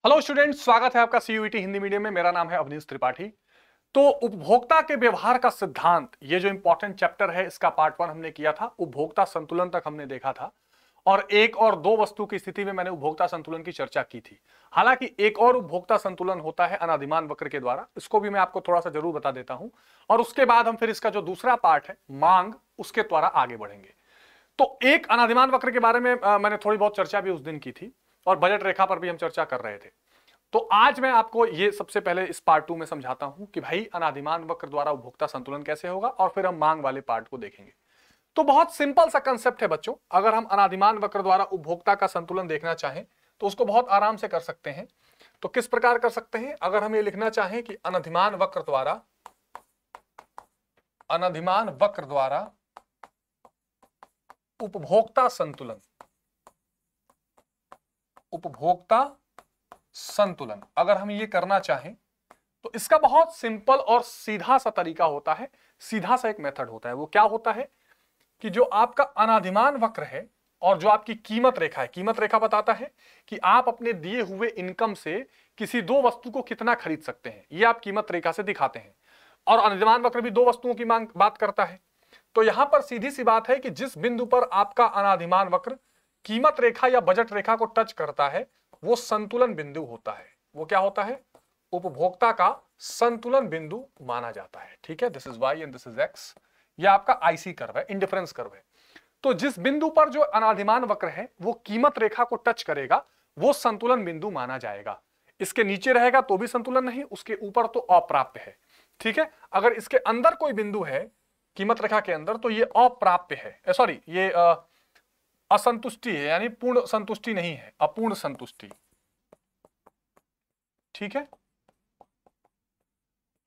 Hello students, स्वागत है आपका सीयूईटी हिंदी मीडियम में। मेरा नाम है अवनीश त्रिपाठी। तो उपभोक्ता के व्यवहार का सिद्धांत, ये जो इंपॉर्टेंट चैप्टर है, इसका पार्ट 1 हमने किया था। उपभोक्ता संतुलन तक हमने देखा था और एक और दो वस्तु की स्थिति में मैंने उपभोक्ता संतुलन की चर्चा की थी। हालांकि एक और उपभोक्ता संतुलन होता है अनादिमान वक्र के द्वारा, इसको भी मैं आपको थोड़ा सा जरूर बता देता हूं और उसके बाद हम फिर इसका जो दूसरा पार्ट है मांग, उसके द्वारा आगे बढ़ेंगे। तो एक अनादिमान वक्र के बारे में मैंने थोड़ी बहुत चर्चा भी उस दिन की थी और बजट रेखा पर भी हम चर्चा कर रहे थे। तो आज मैं आपको ये सबसे पहले इस पार्ट 2 में समझाता हूं कि भाई अनादिमान वक्र द्वारा उपभोक्ता संतुलन कैसे होगा और फिर हम मांग वाले पार्ट को देखेंगे। तो बहुत सिंपल सा कंसेप्ट है बच्चों। अगर हम अनादिमान वक्र द्वारा उपभोक्ता का संतुलन देखना चाहें तो उसको बहुत आराम से कर सकते हैं। तो किस प्रकार कर सकते हैं? अगर हम ये लिखना चाहें कि अनादिमान वक्र द्वारा उपभोक्ता संतुलन अगर हम ये करना चाहें तो इसका बहुत सिंपल और सीधा सा तरीका होता है, सीधा सा एक मेथड होता है। वो क्या होता है कि जो आपका अनादिमान वक्र है और जो आपकी कीमत रेखा है, कीमत रेखा बताता है कि आप अपने दिए हुए इनकम से किसी दो वस्तु को कितना खरीद सकते हैं, ये आप कीमत रेखा से दिखाते हैं। और अनादिमान वक्र भी दो वस्तुओं की मांग बात करता है। तो यहां पर सीधी सी बात है कि जिस बिंदु पर आपका अनादिमान वक्र कीमत रेखा या बजट रेखा को टच करता है वो संतुलन बिंदु होता है। वो क्या होता है? उपभोक्ता का संतुलन बिंदु माना जाता है। ठीक है, this is Y and this is X. यह आपका आईसी कर्व है, इंडिफरेंस कर्व है। तो जिस बिंदु पर जो अनादिमान वक्र है वो कीमत रेखा को टच करेगा वो संतुलन बिंदु माना जाएगा। इसके नीचे रहेगा तो भी संतुलन नहीं, उसके ऊपर तो अप्राप्य है। ठीक है, अगर इसके अंदर कोई बिंदु है कीमत रेखा के अंदर तो ये अप्राप्य है, सॉरी ये असंतुष्टि है, यानी पूर्ण संतुष्टि नहीं है, अपूर्ण संतुष्टि। ठीक है,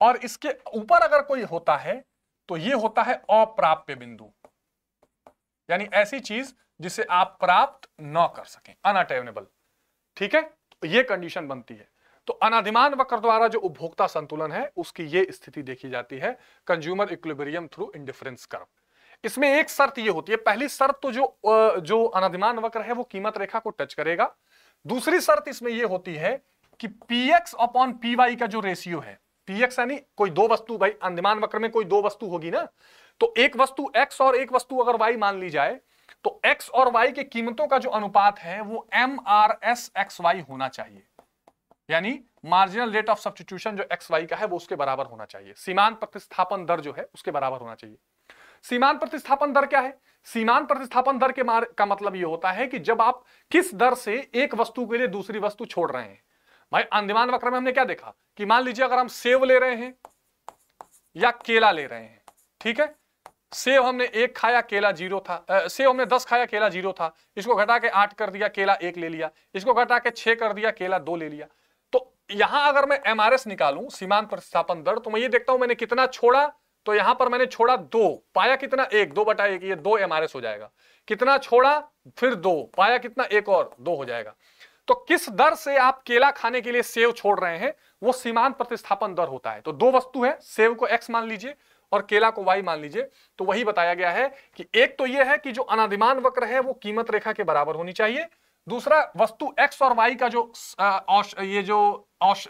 और इसके ऊपर अगर कोई होता है तो ये होता है अप्राप्य बिंदु, यानी ऐसी चीज जिसे आप प्राप्त न कर सकें, अनअटेनेबल। ठीक है, तो ये कंडीशन बनती है। तो अनादिमान वक्र द्वारा जो उपभोक्ता संतुलन है उसकी ये स्थिति देखी जाती है, consumer equilibrium through indifference curve. इसमें एक शर्त ये होती है, पहली शर्त तो जो अनादिमान वक्र है वो कीमत रेखा को टच करेगा। दूसरी शर्त इसमें ये होती है कि px अपॉन py का जो रेशियो है, px यानी कोई दो वस्तु, भाई अनादिमान वक्र में कोई दो वस्तु होगी ना, तो एक वस्तु x और एक वस्तु अगर y मान ली जाए तो x और y के कीमतों का जो अनुपात है वो MRSXY होना चाहिए, यानी मार्जिनल रेट ऑफ सब्स्टिट्यूशन जो XY का है वो उसके बराबर होना चाहिए। सीमांत प्रतिस्थापन दर जो है उसके बराबर होना चाहिए। सीमांत प्रतिस्थापन दर क्या है? सीमांत प्रतिस्थापन दर का मतलब यह होता है कि जब आप किस दर से एक वस्तु के लिए दूसरी वस्तु छोड़ रहे हैं। भाई अनादिमान वक्र में हमने क्या देखा कि मान लीजिए अगर हम सेव ले रहे हैं या केला ले रहे हैं, ठीक है, सेव हमने 1 खाया, केला 0 था, सेव हमने 10 खाया, केला 0 था, इसको घटा के 8 कर दिया, केला 1 ले लिया, इसको घटा के 6 कर दिया, केला 2 ले लिया। तो यहां अगर मैं MRS निकालूं, सीमांत प्रतिस्थापन दर, तो मैं ये देखता हूं मैंने कितना छोड़ा, तो यहां पर मैंने छोड़ा 2, पाया कितना 1, 2/1, ये 2 MRS हो जाएगा। कितना छोड़ा, फिर 2, पाया कितना 1 और 2 हो जाएगा। तो किस दर से आप केला खाने के लिए सेव छोड़ रहे हैं वो सीमांत प्रतिस्थापन दर होता है। तो दो वस्तु है, सेव को x मान लीजिए और केला को y मान लीजिए, तो वही बताया गया है कि एक तो यह है कि जो अनादिमान वक्र है वो कीमत रेखा के बराबर होनी चाहिए। दूसरा, वस्तु x और y का जो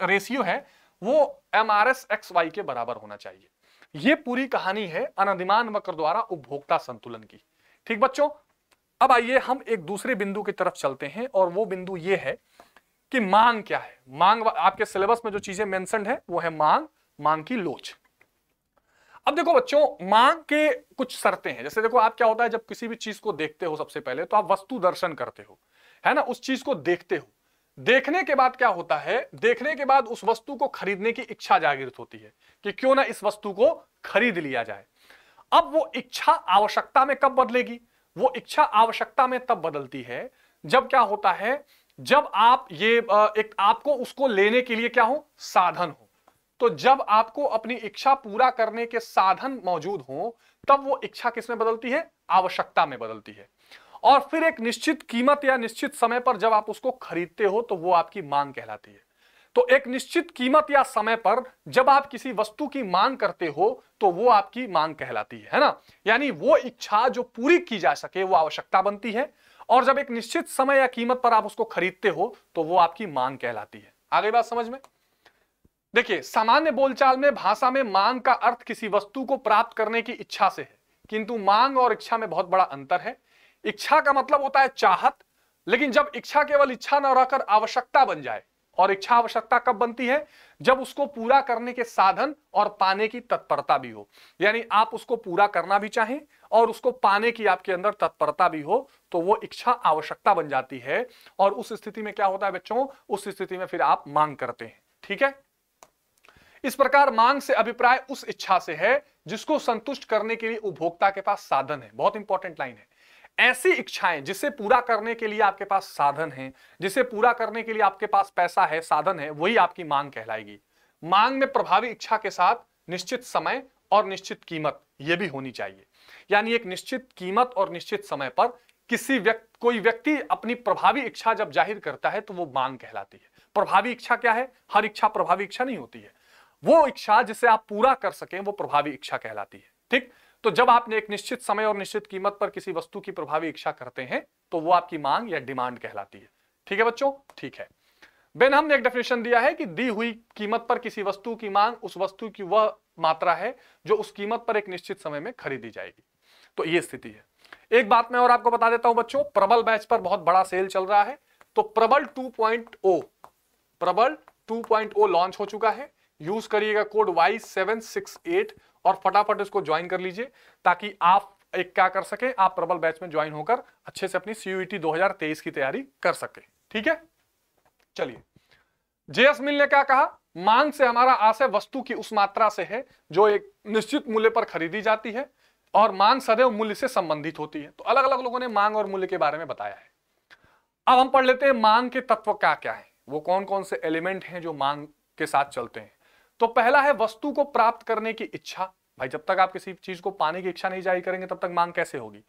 रेशियो है वो MRSXY के बराबर होना चाहिए। ये पूरी कहानी है अनादिमान वक्र द्वारा उपभोक्ता संतुलन की। ठीक बच्चों, अब आइए हम एक दूसरे बिंदु की तरफ चलते हैं और वो बिंदु ये है कि मांग क्या है। मांग, आपके सिलेबस में जो चीजें मेंशन्ड है वो है मांग, मांग की लोच। अब देखो बच्चों, मांग के कुछ शर्तें हैं। जैसे देखो, आप क्या होता है जब किसी भी चीज को देखते हो सबसे पहले तो आप वस्तु दर्शन करते हो, है ना, उस चीज को देखते हो। देखने के बाद क्या होता है, देखने के बाद उस वस्तु को खरीदने की इच्छा जागृत होती है कि क्यों ना इस वस्तु को खरीद लिया जाए। अब वो इच्छा आवश्यकता में कब बदलेगी? वो इच्छा आवश्यकता में तब बदलती है जब क्या होता है, जब आप एक आपको उसको लेने के लिए क्या हो, साधन हो। तो जब आपको अपनी इच्छा पूरा करने के साधन मौजूद हो तब वो इच्छा किसमें बदलती है? आवश्यकता में बदलती है। और फिर एक निश्चित कीमत या निश्चित समय पर जब आप उसको खरीदते हो तो वो आपकी मांग कहलाती है। तो एक निश्चित कीमत या समय पर जब आप किसी वस्तु की मांग करते हो तो वो आपकी मांग कहलाती है ना, यानी वो इच्छा जो पूरी की जा सके वो आवश्यकता बनती है। और जब एक निश्चित समय या कीमत पर आप उसको खरीदते हो तो वो आपकी मांग कहलाती है। आ गई बात समझ में? देखिए, सामान्य बोलचाल में भाषा में मांग का अर्थ किसी वस्तु को प्राप्त करने की इच्छा से है, किंतु मांग और इच्छा में बहुत बड़ा अंतर है। इच्छा का मतलब होता है चाहत, लेकिन जब इच्छा केवल इच्छा न रहकर आवश्यकता बन जाए, और इच्छा आवश्यकता कब बनती है? जब उसको पूरा करने के साधन और पाने की तत्परता भी हो, यानी आप उसको पूरा करना भी चाहें और उसको पाने की आपके अंदर तत्परता भी हो, तो वो इच्छा आवश्यकता बन जाती है। और उस स्थिति में क्या होता है बच्चों? उस स्थिति में फिर आप मांग करते हैं। ठीक है, इस प्रकार मांग से अभिप्राय उस इच्छा से है जिसको संतुष्ट करने के लिए उपभोक्ता के पास साधन है। बहुत इंपॉर्टेंट लाइन है। ऐसी इच्छाएं जिसे पूरा करने के लिए आपके पास साधन है, जिसे पूरा करने के लिए आपके पास पैसा है, साधन है, वही आपकी मांग कहलाएगी। मांग में प्रभावी इच्छा के साथ निश्चित समय और निश्चित कीमत ये भी होनी चाहिए, यानी एक निश्चित कीमत और निश्चित समय पर कोई व्यक्ति अपनी प्रभावी इच्छा जब जाहिर करता है तो वो मांग कहलाती है। प्रभावी इच्छा क्या है? हर इच्छा प्रभावी इच्छा नहीं होती है। वो इच्छा जिसे आप पूरा कर सकें वो प्रभावी इच्छा कहलाती है। ठीक, तो जब आपने एक निश्चित समय और निश्चित कीमत पर किसी वस्तु की प्रभावी इच्छा करते हैं तो वो आपकी मांग या डिमांड कहलाती है। ठीक है बच्चों? ठीक है, बेनहम ने एक डेफिनेशन दिया है कि दी हुई कीमत पर किसी वस्तु की मांग उस वस्तु की वह मात्रा है जो उस कीमत पर एक निश्चित समय में खरीदी जाएगी। तो ये स्थिति है। एक बात मैं और आपको बता देता हूं बच्चों, प्रबल बैच पर बहुत बड़ा सेल चल रहा है। तो प्रबल 2.0 लॉन्च हो चुका है। यूज करिएगा कोड Y768 और फटाफट इसको ज्वाइन कर लीजिए, ताकि आप एक क्या कर सके, आप प्रबल बैच में ज्वाइन होकर अच्छे से अपनी CUET 2023 की तैयारी कर सके। ठीक है, चलिए, JS मिल ने क्या कहा? मांग से हमारा आशय वस्तु की उस मात्रा से है जो एक निश्चित मूल्य पर खरीदी जाती है, और मांग सदैव मूल्य से संबंधित होती है। तो अलग अलग लोगों ने मांग और मूल्य के बारे में बताया है। अब हम पढ़ लेते हैं मांग के तत्व क्या क्या है, वो कौन कौन से एलिमेंट हैं जो मांग के साथ चलते हैं। तो पहला है वस्तु को प्राप्त करने की इच्छा। भाई जब तक आप किसी चीज को पाने की इच्छा नहीं जाहिर करेंगे तब तक मांग कैसे होगी?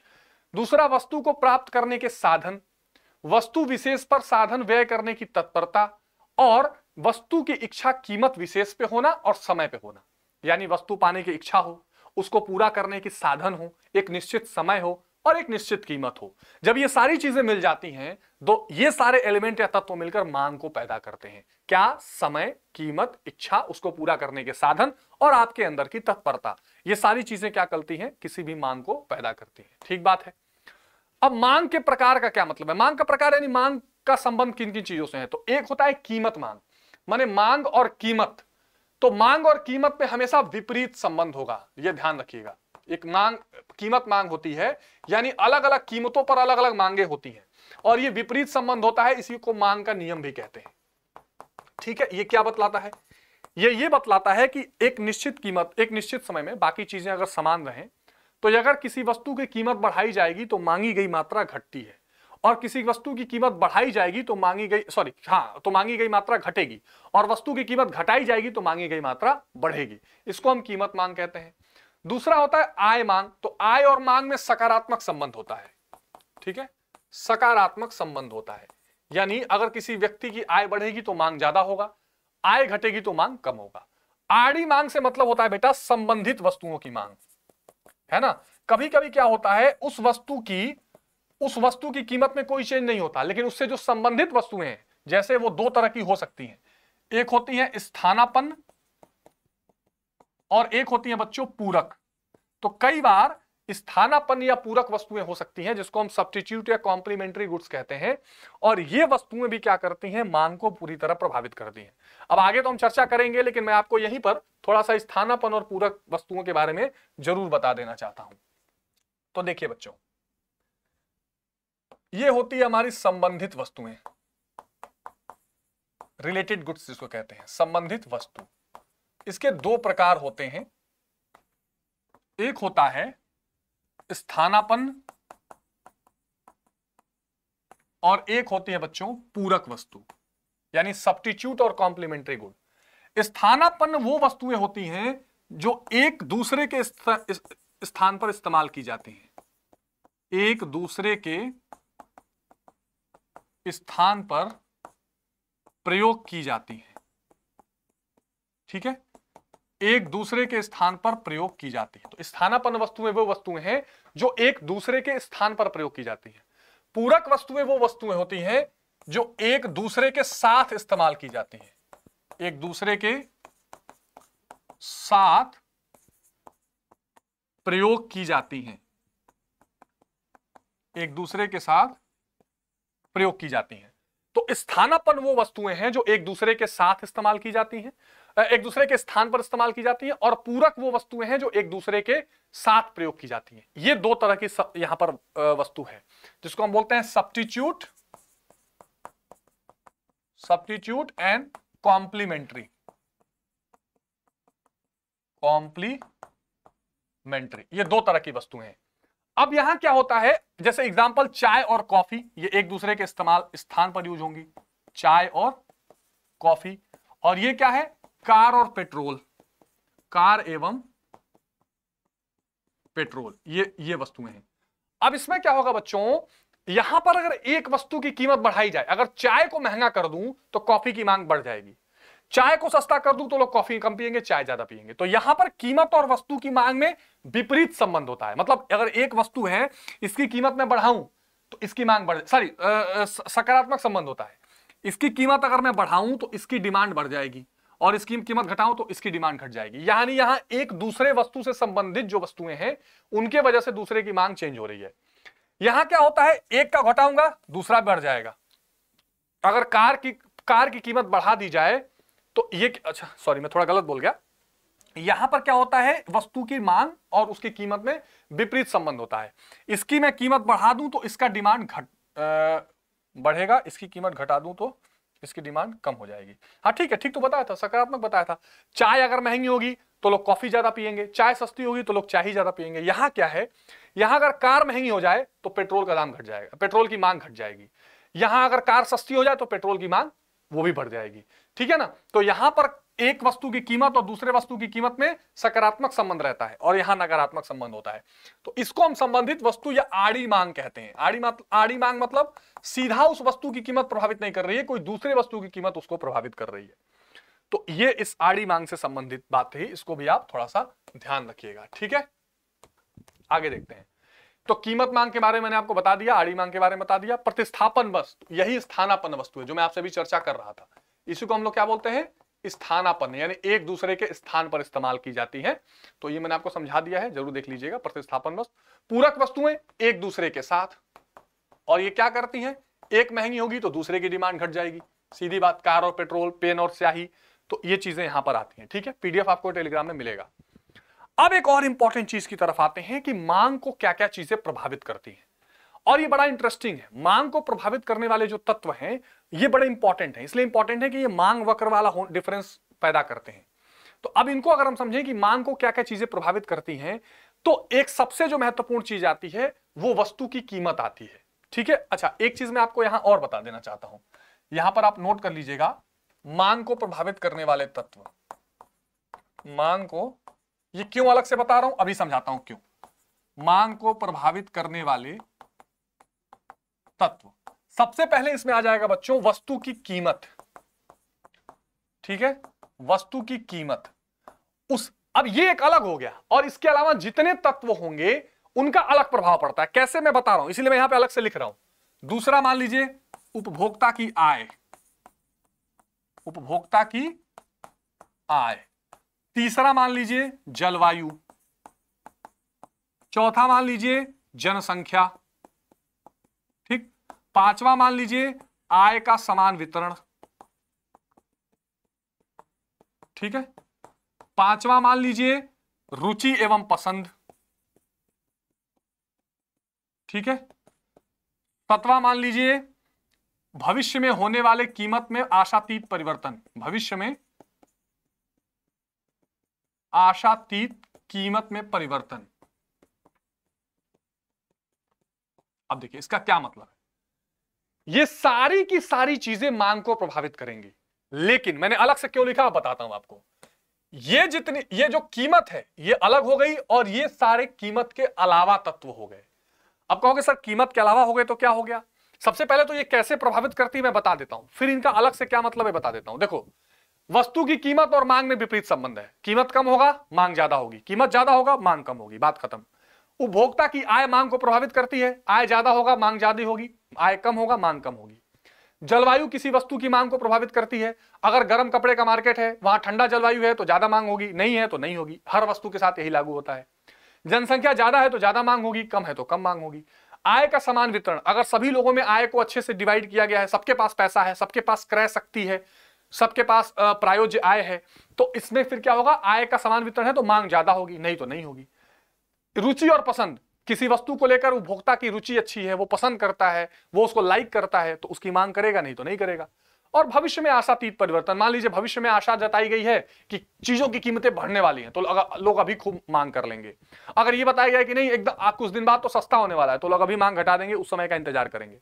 दूसरा, वस्तु को प्राप्त करने के साधन, वस्तु विशेष पर साधन व्यय करने की तत्परता, और वस्तु की इच्छा कीमत विशेष पे होना और समय पे होना, यानी वस्तु पाने की इच्छा हो, उसको पूरा करने की साधन हो, एक निश्चित समय हो और एक निश्चित कीमत हो। जब ये सारी चीजें मिल जाती हैं तो ये सारे एलिमेंट या तत्व मिलकर मांग को पैदा करते हैं। क्या? समय, कीमत, इच्छा, उसको पूरा करने के साधन और आपके अंदर की तत्परता, ये सारी चीजें क्या करती हैं? किसी भी मांग को पैदा करती हैं। ठीक बात है। अब मांग के प्रकार का क्या मतलब है? मांग का प्रकार यानी मांग का संबंध किन किन चीजों से है? तो एक होता है कीमत मांग, माने मांग और कीमत। तो मांग और कीमत में हमेशा विपरीत संबंध होगा, यह ध्यान रखिएगा। एक मांग कीमत मांग होती है, यानी अलग अलग कीमतों पर अलग अलग मांगे होती हैं, और ये विपरीत संबंध होता है, इसी को मांग का नियम भी कहते हैं। ठीक है, ये क्या बतलाता है? ये बतलाता है कि एक निश्चित कीमत एक निश्चित समय में बाकी चीजें अगर समान रहें, तो अगर किसी वस्तु की कीमत बढ़ाई जाएगी तो मांगी गई मात्रा घटती है, और किसी वस्तु की कीमत बढ़ाई जाएगी तो मांगी गई मात्रा घटेगी, और वस्तु की कीमत घटाई जाएगी तो मांगी गई मात्रा बढ़ेगी। इसको हम कीमत मांग कहते हैं। दूसरा होता है आय मांग। तो आय और मांग में सकारात्मक संबंध होता है। ठीक है, सकारात्मक संबंध होता है, यानी अगर किसी व्यक्ति की आय बढ़ेगी तो मांग ज्यादा होगा, आय घटेगी तो मांग कम होगा। आड़ी मांग से मतलब होता है बेटा संबंधित वस्तुओं की मांग, है ना। कभी कभी क्या होता है, उस वस्तु की कीमत में कोई चेंज नहीं होता, लेकिन उससे जो संबंधित वस्तुएं हैं, जैसे वो दो तरह की हो सकती हैं। एक होती है स्थानापन्न और एक होती है बच्चों पूरक। तो कई बार स्थानापन्न या पूरक वस्तुएं हो सकती हैं, जिसको हम सब्स्टिट्यूट या कॉम्प्लीमेंट्री गुड्स कहते हैं, और ये वस्तुएं भी क्या करती हैं? मांग को पूरी तरह प्रभावित करती हैं। अब आगे तो हम चर्चा करेंगे, लेकिन मैं आपको यहीं पर थोड़ा सा स्थानापन्न और पूरक वस्तुओं के बारे में जरूर बता देना चाहता हूं। तो देखिए बच्चों, ये होती है हमारी संबंधित वस्तुएं, रिलेटेड गुड्स जिसको कहते हैं, संबंधित वस्तु। इसके दो प्रकार होते हैं, एक होता है स्थानापन्न और एक होती है बच्चों पूरक वस्तु, यानी सब्स्टिट्यूट और कॉम्प्लीमेंट्री गुड। स्थानापन्न वो वस्तुएं होती हैं जो एक दूसरे के स्थान पर इस्तेमाल की जाती हैं, एक दूसरे के स्थान पर प्रयोग की जाती हैं। ठीक है, एक दूसरे के स्थान पर प्रयोग की जाती है। तो स्थानापन्न वस्तुएं वो वस्तुएं हैं जो एक दूसरे के स्थान पर प्रयोग की जाती हैं। पूरक वस्तुएं वो वस्तुएं होती हैं जो एक दूसरे के साथ इस्तेमाल की जाती हैं, एक दूसरे के साथ प्रयोग की जाती हैं, एक दूसरे के साथ प्रयोग की जाती हैं। तो स्थानापन्न वो वस्तुएं हैं जो एक दूसरे के साथ इस्तेमाल की जाती हैं, एक दूसरे के स्थान पर इस्तेमाल की जाती हैं, और पूरक वो वस्तुएं हैं जो एक दूसरे के साथ प्रयोग की जाती हैं। ये दो तरह की यहां पर वस्तु है, जिसको हम बोलते हैं सब्स्टिट्यूट एंड कॉम्प्लीमेंट्री। ये दो तरह की वस्तुएं हैं। अब यहां क्या होता है, जैसे एग्जांपल चाय और कॉफी, ये एक दूसरे के इस्तेमाल स्थान पर यूज होंगी, चाय और कॉफी। और ये क्या है, कार और पेट्रोल, कार एवं पेट्रोल, ये वस्तुएं हैं। अब इसमें क्या होगा बच्चों, यहां पर अगर एक वस्तु की कीमत बढ़ाई जाए, अगर चाय को महंगा कर दूं तो कॉफी की मांग बढ़ जाएगी, चाय को सस्ता कर दूं तो लोग कॉफी कम पिएंगे, चाय ज्यादा पिएंगे। तो यहां पर कीमत और वस्तु की मांग में विपरीत संबंध होता है। मतलब अगर एक वस्तु है, इसकी कीमत मैं बढ़ाऊं तो इसकी मांग बढ़, सकारात्मक संबंध होता है। इसकी कीमत अगर मैं बढ़ाऊं तो इसकी डिमांड बढ़ जाएगी, और इसकी कीमत घटाऊं तो इसकी डिमांड घट जाएगी। यानी यहां एक दूसरे वस्तु से संबंधित जो वस्तुएं हैं उनके वजह से दूसरे की मांग चेंज हो रही है। यहां क्या होता है, एक का घटाऊंगा दूसरा बढ़ जाएगा। अगर कार की कीमत बढ़ा दी जाए तो ये, अच्छा सॉरी मैं थोड़ा गलत बोल गया, यहां पर क्या होता है, वस्तु की मांग और उसकी कीमत में विपरीत संबंध होता है। इसकी मैं कीमत बढ़ा दूं तो इसका डिमांड बढ़ेगा, इसकी कीमत घटा दूं तो इसकी डिमांड कम हो जाएगी। हाँ ठीक है, ठीक तो बताया था, सकारात्मक बताया था। चाय अगर महंगी होगी तो लोग कॉफी ज्यादा पिएंगे, चाय सस्ती होगी तो लोग चाय ही ज्यादा पिएंगे। यहां क्या है, यहां अगर कार महंगी हो जाए तो पेट्रोल का दाम घट जाएगा, पेट्रोल की मांग घट जाएगी। यहां अगर कार सस्ती हो जाए तो पेट्रोल की मांग वो भी बढ़ जाएगी, ठीक है ना। तो यहां पर एक वस्तु की कीमत और दूसरे वस्तु की कीमत में सकारात्मक संबंध रहता है, और यहां नकारात्मक संबंध होता है। तो इसको हम संबंधित वस्तु या आड़ी मांग कहते हैं। आड़ी मांग मतलब सीधा उस वस्तु की कीमत प्रभावित नहीं कर रही है, कोई दूसरे वस्तु की कीमत उसको प्रभावित कर रही है। तो ये इस आड़ी मांग से संबंधित बात है, इसको भी आप थोड़ा सा ध्यान रखिएगा, ठीक है। आगे देखते हैं। तो कीमत मांग के बारे में मैंने आपको बता दिया, आड़ी मांग के बारे में बता दिया। प्रतिस्थापन वस्तु, यही स्थानापन्न वस्तु है जो मैं आपसे भी चर्चा कर रहा था। इसी को हम लोग क्या बोलते हैं, स्थानापन्न, यानी एक दूसरे के स्थान पर इस्तेमाल की जाती है। तो ये मैंने आपको समझा दिया है, जरूर देख लीजिएगा। प्रतिस्थापन वस्तु, पूरक वस्तुएं एक दूसरे के साथ, और ये क्या करती हैं, एक महंगी होगी तो दूसरे की डिमांड घट जाएगी, सीधी बात। कार और पेट्रोल, पेन और स्याही, तो ये चीजें यहां पर आती हैं, ठीक है। पीडीएफ आपको टेलीग्राम में मिलेगा। अब एक और इंपॉर्टेंट चीज की तरफ आते हैं कि मांग को क्या क्या चीजें प्रभावित करती हैं, और ये बड़ा इंटरेस्टिंग है। मांग को प्रभावित करने वाले जो तत्व हैं ये बड़े इंपॉर्टेंट हैं। इसलिए इंपॉर्टेंट है कि ये मांग वक्र वाला डिफरेंस पैदा करते हैं। तो अब इनको अगर हम समझें कि मांग को क्या क्या चीजें प्रभावित करती हैं, तो एक सबसे जो महत्वपूर्ण चीज आती है वो वस्तु की कीमत आती है, ठीक है। अच्छा, एक चीज मैं आपको यहां और बता देना चाहता हूं, यहां पर आप नोट कर लीजिएगा। मांग को प्रभावित करने वाले तत्व, मांग को, ये क्यों अलग से बता रहा हूं, अभी समझाता हूं क्यों। मांग को प्रभावित करने वाले तत्व, सबसे पहले इसमें आ जाएगा बच्चों वस्तु की कीमत, ठीक है। वस्तु की कीमत, अब ये एक अलग हो गया, और इसके अलावा जितने तत्व होंगे उनका अलग प्रभाव पड़ता है। कैसे, मैं बता रहा हूं, इसलिए मैं यहां पे अलग से लिख रहा हूं। दूसरा मान लीजिए उपभोक्ता की आय, उपभोक्ता की आय। तीसरा मान लीजिए जलवायु। चौथा मान लीजिए जनसंख्या, ठीक। पांचवा मान लीजिए आय का समान वितरण, ठीक है। पांचवा मान लीजिए रुचि एवं पसंद, ठीक है। सातवां मान लीजिए भविष्य में होने वाले कीमत में आशातीत परिवर्तन, भविष्य में आशातीत कीमत में परिवर्तन। अब देखिए इसका क्या मतलब है। ये सारी की सारी चीजें मांग को प्रभावित करेंगी, लेकिन मैंने अलग से क्यों लिखा बताता हूं आपको। ये जो कीमत है ये अलग हो गई, और ये सारे कीमत के अलावा तत्व हो गए। अब कहोगे सर कीमत के अलावा हो गए तो क्या हो गया। सबसे पहले तो ये कैसे प्रभावित करती है मैं बता देता हूं, फिर इनका अलग से क्या मतलब है बता देता हूं। देखो, वस्तु की कीमत और मांग में विपरीत संबंध है। कीमत कम होगा मांग ज्यादा होगी, कीमत ज्यादा होगा मांग कम होगी, बात खत्म। उपभोक्ता की आय मांग को प्रभावित करती है, आय ज्यादा होगा मांग ज्यादा होगी, आय कम होगा मांग कम होगी। जलवायु किसी वस्तु की मांग को प्रभावित करती है। अगर गर्म कपड़े का मार्केट है, वहां ठंडा जलवायु है तो ज्यादा मांग होगी, नहीं है तो नहीं होगी। हर वस्तु के साथ यही लागू होता है। जनसंख्या ज्यादा है तो ज्यादा मांग होगी, कम है तो कम मांग होगी। आय का समान वितरण, अगर सभी लोगों में आय को अच्छे से डिवाइड किया गया है, सबके पास पैसा है, सबके पास क्रय शक्ति है, सबके पास प्रायोज्य आय है, तो इसमें फिर क्या होगा, आय का समान वितरण है तो मांग ज्यादा होगी, नहीं तो नहीं होगी। रुचि और पसंद, किसी वस्तु को लेकर उपभोक्ता की रुचि अच्छी है, वो पसंद करता है, वो उसको लाइक करता है, तो उसकी मांग करेगा, नहीं तो नहीं करेगा। और भविष्य में आशातीत परिवर्तन, मान लीजिए भविष्य में आशा जताई गई है कि चीजों की कीमतें बढ़ने वाली हैं, तो लोग अभी खूब मांग कर लेंगे। अगर ये बताया गया कि नहीं एकदम कुछ दिन बाद तो सस्ता होने वाला है, तो लोग अभी मांग घटा देंगे, उस समय का इंतजार करेंगे।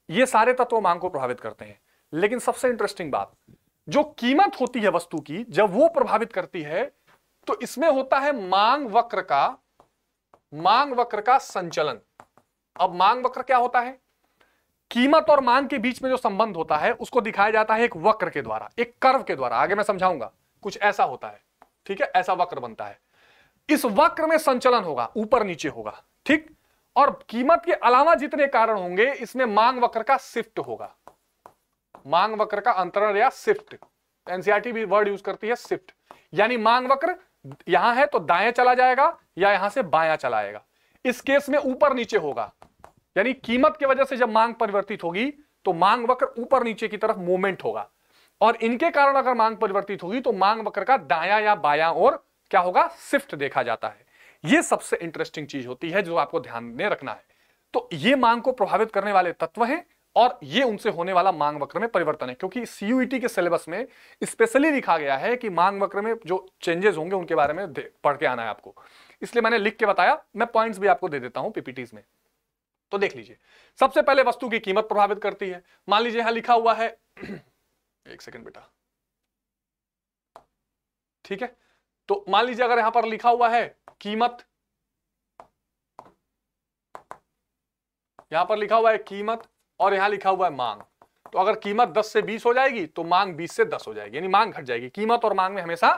ये सारे तत्व मांग को प्रभावित करते हैं। लेकिन सबसे इंटरेस्टिंग बात, जो कीमत होती है वस्तु की, जब वो प्रभावित करती है तो इसमें होता है मांग वक्र का संचलन। अब मांग वक्र क्या होता है, कीमत और मांग के बीच में जो संबंध होता है उसको दिखाया जाता है एक वक्र के द्वारा, एक कर्व के द्वारा। आगे मैं समझाऊंगा, कुछ ऐसा होता है, ठीक है, ऐसा वक्र बनता है। इस वक्र में संचलन होगा, ऊपर नीचे होगा, ठीक। और कीमत के अलावा जितने कारण होंगे, इसमें मांग वक्र का शिफ्ट होगा, मांग वक्र का अंतरण या शिफ्ट। एनसीईआरटी भी वर्ड यूज करती है शिफ्ट, यानी मांग वक्र यहां है तो दाएं चला जाएगा या यहां से बायां चला आएगा। इस केस में ऊपर नीचे होगा, यानी कीमत की वजह से जब मांग परिवर्तित होगी तो मांग वक्र ऊपर नीचे की तरफ मूवमेंट होगा, और इनके कारण अगर मांग परिवर्तित होगी तो मांग वक्र का दायां या बायां और क्या होगा, शिफ्ट देखा जाता है। यह सबसे इंटरेस्टिंग चीज होती है जो आपको ध्यान में रखना है। तो ये मांग को प्रभावित करने वाले तत्व हैं और ये उनसे होने वाला मांग वक्र में परिवर्तन है, क्योंकि सीयूईटी के सिलेबस में स्पेशली लिखा गया है कि मांग वक्र में जो चेंजेस होंगे उनके बारे में पढ़ के आना है आपको, इसलिए मैंने लिख के बताया। मैं पॉइंट्स भी आपको दे देता हूं पीपीटीज में, तो देख लीजिए। सबसे पहले वस्तु की कीमत प्रभावित करती है। मान लीजिए यहां लिखा हुआ है एक सेकंड बेटा, ठीक है, तो मान लीजिए अगर यहां पर लिखा हुआ है कीमत, यहां पर लिखा हुआ है कीमत और यहां लिखा हुआ है मांग, तो अगर कीमत 10 से 20 हो जाएगी तो मांग 20 से 10 हो जाएगी, यानी मांग घट जाएगी। कीमत और मांग में हमेशा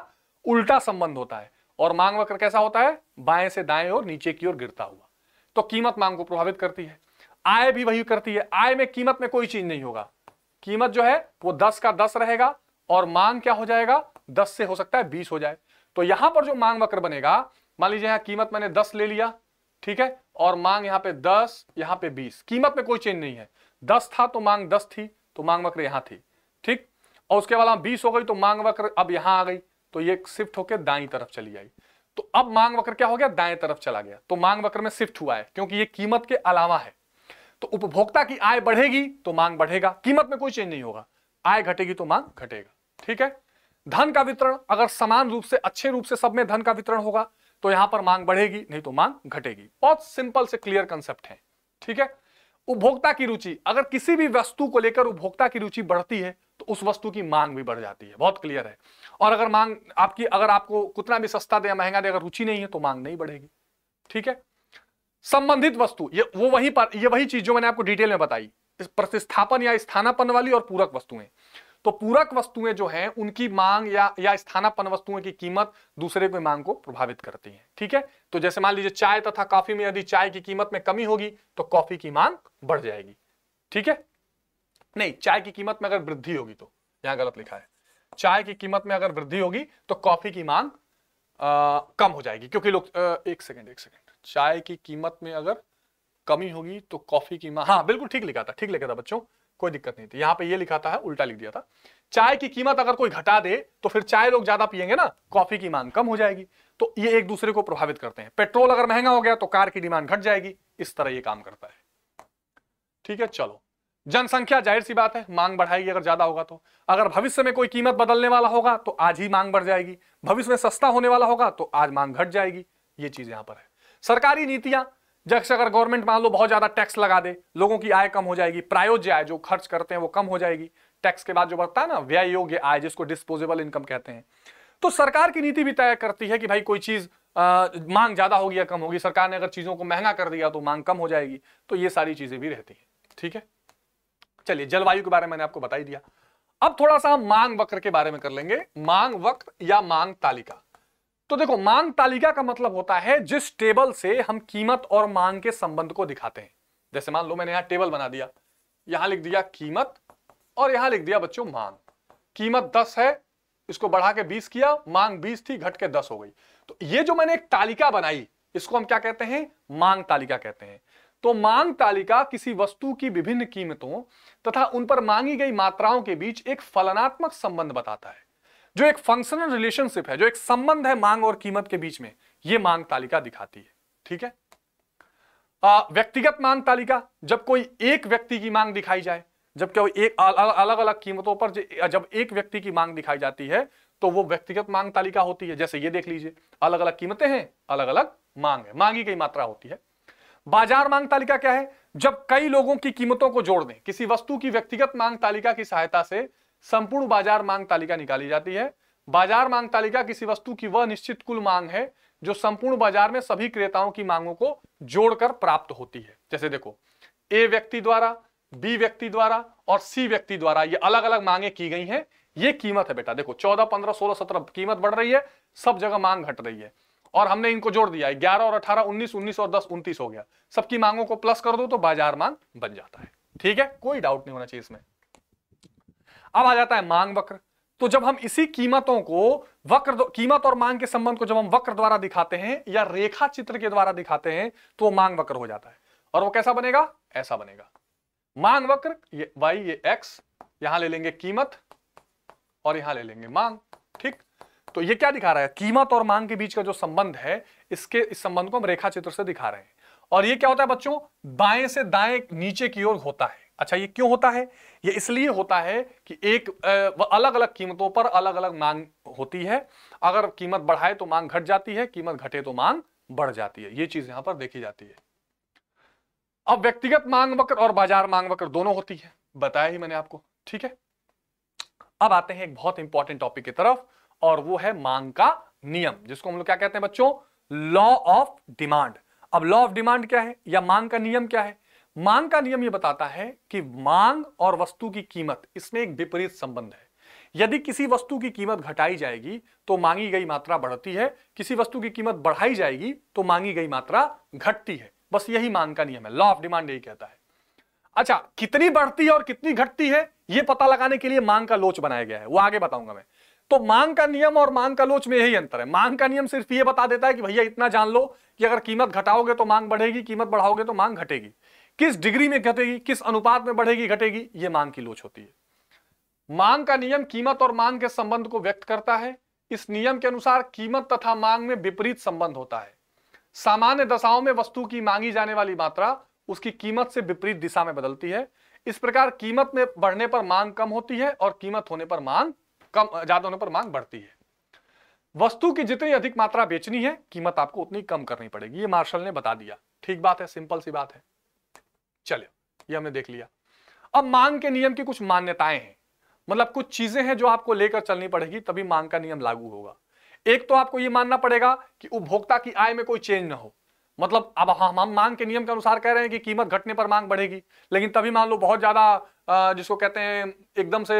उल्टा संबंध होता है, और मांग वक्र कैसा होता है, बाएं से दाएं और नीचे की ओर गिरता हुआ। तो कीमत मांग को प्रभावित करती है। आय भी वही करती है। आय में कीमत में कोई चीज नहीं होगा, कीमत जो है वो 10 का 10 रहेगा और मांग क्या हो जाएगा, 10 से हो सकता है 20 हो जाए। तो यहां पर जो मांग वक्र बनेगा, मान लीजिए यहां कीमत मैंने 10 ले लिया, ठीक है, और मांग यहां पे 10, यहां पे 20, कीमत में कोई चेंज नहीं है, 10 था तो मांग 10 थी, तो मांग वक्र यहां थी, ठीक, और उसके बाद 20 हो गई तो मांग वक्र अब यहां आ गई, तो ये शिफ्ट होकर दाईं तरफ चली आई। तो अब मांग वक्र क्या हो गया, दाएं तरफ चला गया, तो मांग वक्र में शिफ्ट हुआ है, क्योंकि ये कीमत के अलावा है। तो उपभोक्ता की आय बढ़ेगी तो मांग बढ़ेगा, कीमत में कोई चेंज नहीं होगा। आय घटेगी तो मांग घटेगा, ठीक है। धन का वितरण, अगर समान रूप से अच्छे रूप से सब में धन का वितरण होगा तो यहां पर मांग बढ़ेगी, नहीं तो मांग घटेगी। बहुत सिंपल से क्लियर कंसेप्ट है, ठीक है। उपभोक्ता की रुचि, अगर किसी भी वस्तु को लेकर उपभोक्ता की रुचि बढ़ती है तो उस वस्तु की मांग भी बढ़ जाती है, बहुत क्लियर है। और अगर मांग आपकी, अगर आपको कितना भी सस्ता दे या महंगा दे, अगर रुचि नहीं है तो मांग नहीं बढ़ेगी, ठीक है। संबंधित वस्तु, ये वही चीज जो मैंने आपको डिटेल में बताई, प्रतिस्थापन या स्थानापन्न वाली और पूरक वस्तुएं। तो पूरक वस्तुएं जो हैं उनकी मांग या स्थानापन्न वस्तुओं की कीमत दूसरे की मांग को प्रभावित करती है, ठीक है। तो जैसे मान लीजिए चाय तथा कॉफी में यदि चाय की कीमत में कमी होगी तो कॉफी की मांग बढ़ जाएगी, ठीक है। नहीं, चाय की कीमत में अगर वृद्धि होगी, तो यहां गलत लिखा है, चाय की कीमत में अगर वृद्धि होगी तो कॉफी की मांग कम हो जाएगी, क्योंकि लोग एक सेकेंड, चाय की कीमत में अगर कमी होगी तो कॉफी की मांग, हाँ बिल्कुल ठीक लिखा था बच्चों, कोई दिक्कत नहीं थी। यहां पे ये लिखा था, उल्टा लिख दिया था। चाय की कीमत अगर कोई घटा दे तो फिर चाय लोग ज्यादा पिएंगे ना, कॉफी की मांग कम हो जाएगी। तो ये एक दूसरे को प्रभावित करते हैं। पेट्रोल अगर महंगा हो गया तो कार की डिमांड घट जाएगी, इस तरह ये काम करता है, ठीक है। चलो, जनसंख्या जाहिर सी बात है मांग बढ़ाएगी अगर ज्यादा होगा तो। अगर भविष्य में कोई कीमत बदलने वाला होगा तो आज ही मांग बढ़ जाएगी, भविष्य में सस्ता होने वाला होगा तो आज मांग घट जाएगी, ये चीज यहां पर है। सरकारी नीतियां, जैसे अगर गवर्नमेंट मान लो बहुत ज्यादा टैक्स लगा दे, लोगों की आय कम हो जाएगी, प्रायोज्य आय जो खर्च करते हैं वो कम हो जाएगी, टैक्स के बाद जो बढ़ता है ना व्यय योग्य आय, जिसको डिस्पोजेबल इनकम कहते हैं। तो सरकार की नीति भी तय करती है कि भाई कोई चीज मांग ज्यादा होगी या कम होगी। सरकार ने अगर चीजों को महंगा कर दिया तो मांग कम हो जाएगी, तो ये सारी चीजें भी रहती है, ठीक है। चलिए, जलवायु के बारे में मैंने आपको बता ही दिया। अब थोड़ा सा हम मांग वक्र के बारे में कर लेंगे, मांग वक्र या मांग तालिका। तो देखो, मांग तालिका का मतलब होता है जिस टेबल से हम कीमत और मांग के संबंध को दिखाते हैं। जैसे मान लो मैंने यहां टेबल बना दिया, यहां लिख दिया कीमत और यहां लिख दिया बच्चों मांग। कीमत 10 है, इसको बढ़ा के 20 किया, मांग 20 थी, घट के 10 हो गई। तो ये जो मैंने एक तालिका बनाई, इसको हम क्या कहते हैं? मांग तालिका कहते हैं। तो मांग तालिका किसी वस्तु की विभिन्न कीमतों तथा उन पर मांगी गई मात्राओं के बीच एक फलनात्मक संबंध बताता है, जो एक फंक्शनल रिलेशनशिप है, जो एक संबंध है मांग और कीमत के बीच में, यह मांग तालिका दिखाती है। ठीक है। व्यक्तिगत मांग तालिका, जब कोई एक व्यक्ति की मांग दिखाई जाए, जब कोई एक अलग अलग कीमतों पर जब एक व्यक्ति की मांग दिखाई जाती है तो वो व्यक्तिगत मांग तालिका होती है। जैसे ये देख लीजिए, अलग अलग कीमतें हैं, अलग अलग मांग है, मांगी गई मात्रा होती है। बाजार मांग तालिका क्या है? जब कई लोगों की कीमतों को जोड़ दें, किसी वस्तु की व्यक्तिगत मांग तालिका की सहायता से संपूर्ण बाजार मांग तालिका निकाली जाती है। बाजार मांग तालिका किसी वस्तु की वह निश्चित कुल मांग है जो संपूर्ण बाजार में सभी क्रेताओं की मांगों को जोड़कर प्राप्त होती है। जैसे देखो, ए व्यक्ति द्वारा, बी व्यक्ति द्वारा और सी व्यक्ति द्वारा ये अलग अलग मांगे की गई हैं, ये कीमत है बेटा। देखो 14, 15, 16, 17 कीमत बढ़ रही है, सब जगह मांग घट रही है, और हमने इनको जोड़ दिया है, 11 और 18 19, 19 और 10 29 हो गया। सबकी मांगों को प्लस कर दो तो बाजार मांग बन जाता है। ठीक है, कोई डाउट नहीं होना चाहिए इसमें। अब आ जाता है मांग वक्र। तो जब हम इसी कीमतों को वक्र, कीमत और मांग के संबंध को जब हम वक्र द्वारा दिखाते हैं या रेखा चित्र के द्वारा दिखाते हैं तो मांग वक्र हो जाता है। और वो कैसा बनेगा? ऐसा बनेगा मांग वक्र। ये y, ये x, यहां ले लेंगे कीमत और यहां ले लेंगे मांग। ठीक, तो ये क्या दिखा रहा है? कीमत और मांग के बीच का जो संबंध है, इस संबंध को हम रेखा चित्र से दिखा रहे हैं। और ये क्या होता है बच्चों? बाएं से दाएं नीचे की ओर होता है। अच्छा, ये क्यों होता है? ये इसलिए होता है कि एक अलग अलग कीमतों पर अलग अलग मांग होती है। अगर कीमत बढ़ाए तो मांग घट जाती है, कीमत घटे तो मांग बढ़ जाती है। ये चीज यहां पर देखी जाती है। अब व्यक्तिगत मांग वक्र और बाजार मांग वक्र दोनों होती है, बताया ही मैंने आपको। ठीक है, अब आते हैं एक बहुत इंपॉर्टेंट टॉपिक की तरफ, और वो है मांग का नियम, जिसको हम लोग क्या कहते हैं बच्चों? Law of demand. अब लॉ ऑफ डिमांड क्या है या मांग का नियम क्या है? मांग का नियम ये बताता है कि मांग और वस्तु की कीमत, इसमें एक विपरीत संबंध है। यदि किसी वस्तु की कीमत घटाई जाएगी तो मांगी गई मात्रा बढ़ती है, किसी वस्तु की कीमत बढ़ाई जाएगी तो मांगी गई मात्रा घटती है। बस यही मांग का नियम है, लॉ ऑफ डिमांड यही कहता है। अच्छा, कितनी बढ़ती है और कितनी घटती है ये पता लगाने के लिए मांग का लोच बनाया गया है, वो आगे बताऊंगा मैं। तो मांग का नियम और मांग का लोच में यही अंतर है। मांग का नियम सिर्फ ये बता देता है कि भैया इतना जान लो कि अगर कीमत घटाओगे तो मांग बढ़ेगी, कीमत बढ़ाओगे तो मांग घटेगी। किस डिग्री में घटेगी, किस अनुपात में बढ़ेगी घटेगी, ये मांग की लोच होती है। मांग का नियम कीमत और मांग के संबंध को व्यक्त करता है। इस नियम के अनुसार कीमत तथा मांग में विपरीत संबंध होता है। सामान्य दशाओं में वस्तु की मांगी जाने वाली मात्रा उसकी कीमत से विपरीत दिशा में बदलती है। इस प्रकार कीमत में बढ़ने पर मांग कम होती है और कीमत होने पर मांग ज्यादा होने पर मांग बढ़ती है। वस्तु की जितनी अधिक मात्रा बेचनी है, कीमत आपको उतनी कम करनी पड़ेगी। ये मार्शल ने बता दिया। ठीक बात है, सिंपल सी बात है। चलिए, ये हमने देख लिया। अब मांग के नियम की कुछ मान्यताएं हैं, मतलब कुछ चीजें हैं जो आपको लेकर चलनी पड़ेगी, तभी मांग का नियम लागू होगा। एक तो आपको यह मानना पड़ेगा कि उपभोक्ता की आय में कोई चेंज ना हो। मतलब अब हम मांग के नियम के अनुसार कह रहे हैं कि कीमत घटने पर मांग बढ़ेगी, लेकिन तभी मान लो बहुत ज्यादा जिसको कहते हैं एकदम से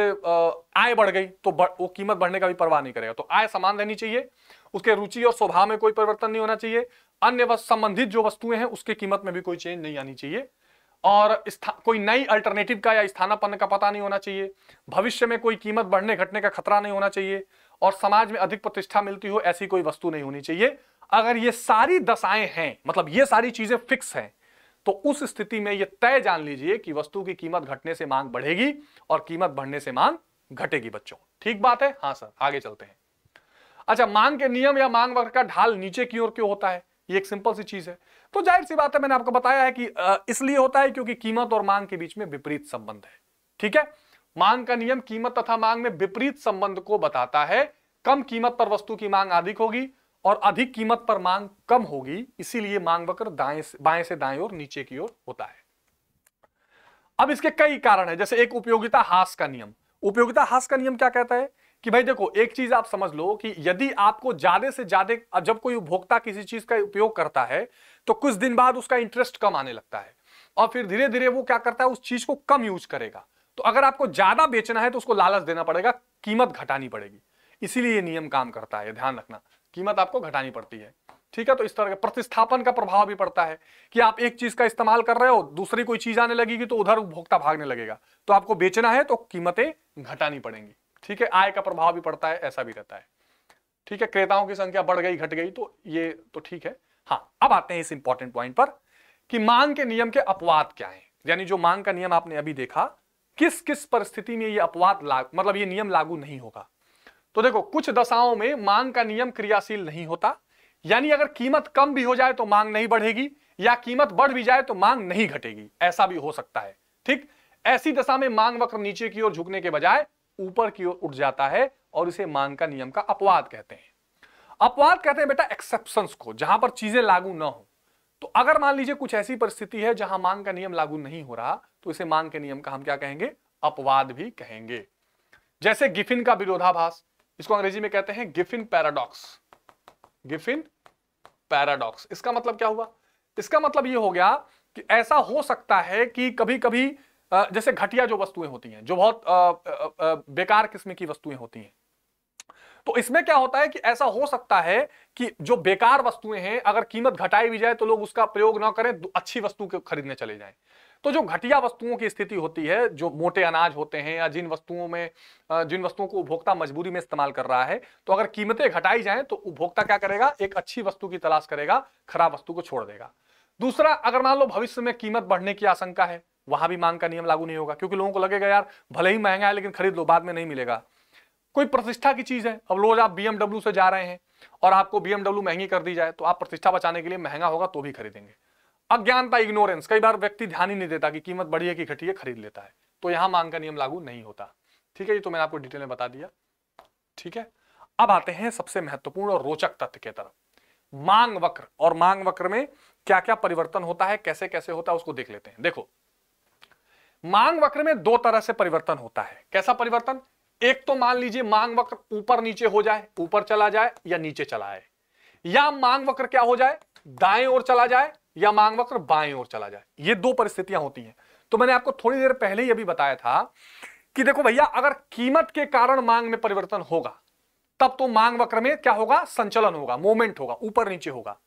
आय बढ़ गई तो वो कीमत बढ़ने का भी परवाह नहीं करेगा। तो आय समान रहनी चाहिए, उसके रुचि और स्वभाव में कोई परिवर्तन नहीं होना चाहिए, अन्य संबंधित जो वस्तुएं हैं उसके कीमत में भी कोई चेंज नहीं आनी चाहिए, और कोई नई अल्टरनेटिव का या स्थानापन्न का पता नहीं होना चाहिए, भविष्य में कोई कीमत बढ़ने घटने का खतरा नहीं होना चाहिए, और समाज में अधिक प्रतिष्ठा मिलती हो ऐसी कोई वस्तु नहीं होनी चाहिए। अगर ये सारी दशाएं हैं, मतलब ये सारी चीजें फिक्स हैं, तो उस स्थिति में ये तय जान लीजिए कि वस्तु की कीमत घटने से मांग बढ़ेगी और कीमत बढ़ने से मांग घटेगी। बच्चों ठीक बात है? हाँ सर, आगे चलते हैं। अच्छा, मांग के नियम या मांग वक्र का ढाल नीचे की ओर क्यों होता है? ये एक सिंपल सी चीज है। तो जाहिर सी बात है, मैंने आपको बताया है कि इसलिए होता है क्योंकि कीमत और मांग के बीच में विपरीत संबंध है। ठीक है, मांग का नियम कीमत तथा मांग में विपरीत संबंध को बताता है। कम कीमत पर वस्तु की मांग अधिक होगी और अधिक कीमत पर मांग कम होगी, इसीलिए मांग वक्र बाएं से दाएं और नीचे की ओर होता है। अब इसके कई कारण है, जैसे एक उपयोगिता ह्रास का नियम। उपयोगिता ह्रास का नियम क्या कहता है कि भाई देखो, एक चीज आप समझ लो कि यदि आपको ज्यादा से ज्यादा, जब कोई उपभोक्ता किसी चीज का उपयोग करता है तो कुछ दिन बाद उसका इंटरेस्ट कम आने लगता है और फिर धीरे धीरे वो क्या करता है, उस चीज को कम यूज करेगा। तो अगर आपको ज्यादा बेचना है तो उसको लालच देना पड़ेगा, कीमत घटानी पड़ेगी। इसीलिए ये नियम काम करता है, ध्यान रखना, कीमत आपको घटानी पड़ती है। ठीक है, तो इस तरह के प्रतिस्थापन का प्रभाव भी पड़ता है कि आप एक चीज का इस्तेमाल कर रहे हो, दूसरी कोई चीज आने लगेगी तो उधर उपभोक्ता भागने लगेगा, तो आपको बेचना है तो कीमतें घटानी पड़ेंगी। ठीक है, आय का प्रभाव भी पड़ता है, ऐसा भी रहता है। ठीक है, क्रेताओं की संख्या बढ़ गई घट गई तो ये तो ठीक है। हाँ, अब आते हैं इस इंपॉर्टेंट पॉइंट पर कि मांग के नियम के अपवाद क्या है। यानी जो मांग का नियम आपने अभी देखा, किस किस परिस्थिति में ये अपवाद मतलब ये नियम लागू नहीं होगा। तो देखो, कुछ दशाओं में मांग का नियम क्रियाशील नहीं होता, यानी अगर कीमत कम भी हो जाए तो मांग नहीं बढ़ेगी, या कीमत बढ़ भी जाए तो मांग नहीं घटेगी, ऐसा भी हो सकता है। ठीक, ऐसी दशा में मांग वक्र नीचे की ओर झुकने के बजाय ऊपर की ओर उठ जाता है और इसे मांग का नियम का अपवाद कहते हैं। अपवाद कहते हैं बेटा एक्सेप्शंस को, जहां पर चीजें लागू ना हो। तो अगर मान लीजिए कुछ ऐसी परिस्थिति है जहां मांग का नियम लागू नहीं हो रहा, तो इसे मांग के नियम का हम क्या कहेंगे, अपवाद भी कहेंगे। जैसे गिफिन का विरोधाभास, इसको अंग्रेजी में कहते हैं गिफिन पैराडॉक्स। गिफिन पैराडॉक्स, इसका मतलब क्या हुआ? इसका मतलब ये हो गया कि ऐसा हो सकता है कि कभी कभी जैसे घटिया जो वस्तुएं होती हैं, जो बहुत बेकार किस्म की वस्तुएं होती हैं, तो इसमें क्या होता है कि ऐसा हो सकता है कि जो बेकार वस्तुएं हैं अगर कीमत घटाई भी जाए तो लोग उसका प्रयोग ना करें, अच्छी वस्तु को खरीदने चले जाएं। तो जो घटिया वस्तुओं की स्थिति होती है, जो मोटे अनाज होते हैं या जिन वस्तुओं को उपभोक्ता मजबूरी में इस्तेमाल कर रहा है, तो अगर कीमतें घटाई जाएं तो उपभोक्ता क्या करेगा, एक अच्छी वस्तु की तलाश करेगा, खराब वस्तु को छोड़ देगा। दूसरा, अगर मान लो भविष्य में कीमत बढ़ने की आशंका है, वहां भी मांग का नियम लागू नहीं होगा, क्योंकि लोगों को लगेगा यार भले ही महंगा है लेकिन खरीद लो, बाद में नहीं मिलेगा। कोई प्रतिष्ठा की चीज है, अब रोज आप BMW से जा रहे हैं और आपको BMW महंगी कर दी जाए तो आप प्रतिष्ठा बचाने के लिए महंगा होगा तो भी खरीदेंगे। अज्ञानता, इग्नोरेंस, कई बार व्यक्ति ध्यान ही नहीं देता कि कीमत बढ़ी है कि घटी है, खरीद लेता है, तो यहां मांग का नियम लागू नहीं होता। ठीक है, ये तो मैंने आपको डिटेल में बता दिया। ठीक है, अब आते हैं सबसे महत्वपूर्ण और रोचक तथ्य के तरफ, मांग वक्र। और मांग वक्र में क्या क्या परिवर्तन होता है, कैसे कैसे होता है, उसको देख लेते हैं। देखो, मांग वक्र में दो तरह से परिवर्तन होता है। कैसा परिवर्तन? एक तो मान लीजिए मांग वक्र ऊपर नीचे हो जाए, ऊपर चला जाए या नीचे चला आए, या मांग वक्र क्या हो जाए, दाएं ओर चला जाए या मांग वक्र बाएं ओर चला जाए। ये दो परिस्थितियां होती हैं। तो मैंने आपको थोड़ी देर पहले ही अभी बताया था कि देखो भैया, अगर कीमत के कारण मांग में परिवर्तन होगा तब तो मांग वक्र में क्या होगा, संचलन होगा, मूवमेंट होगा, ऊपर नीचे होगा।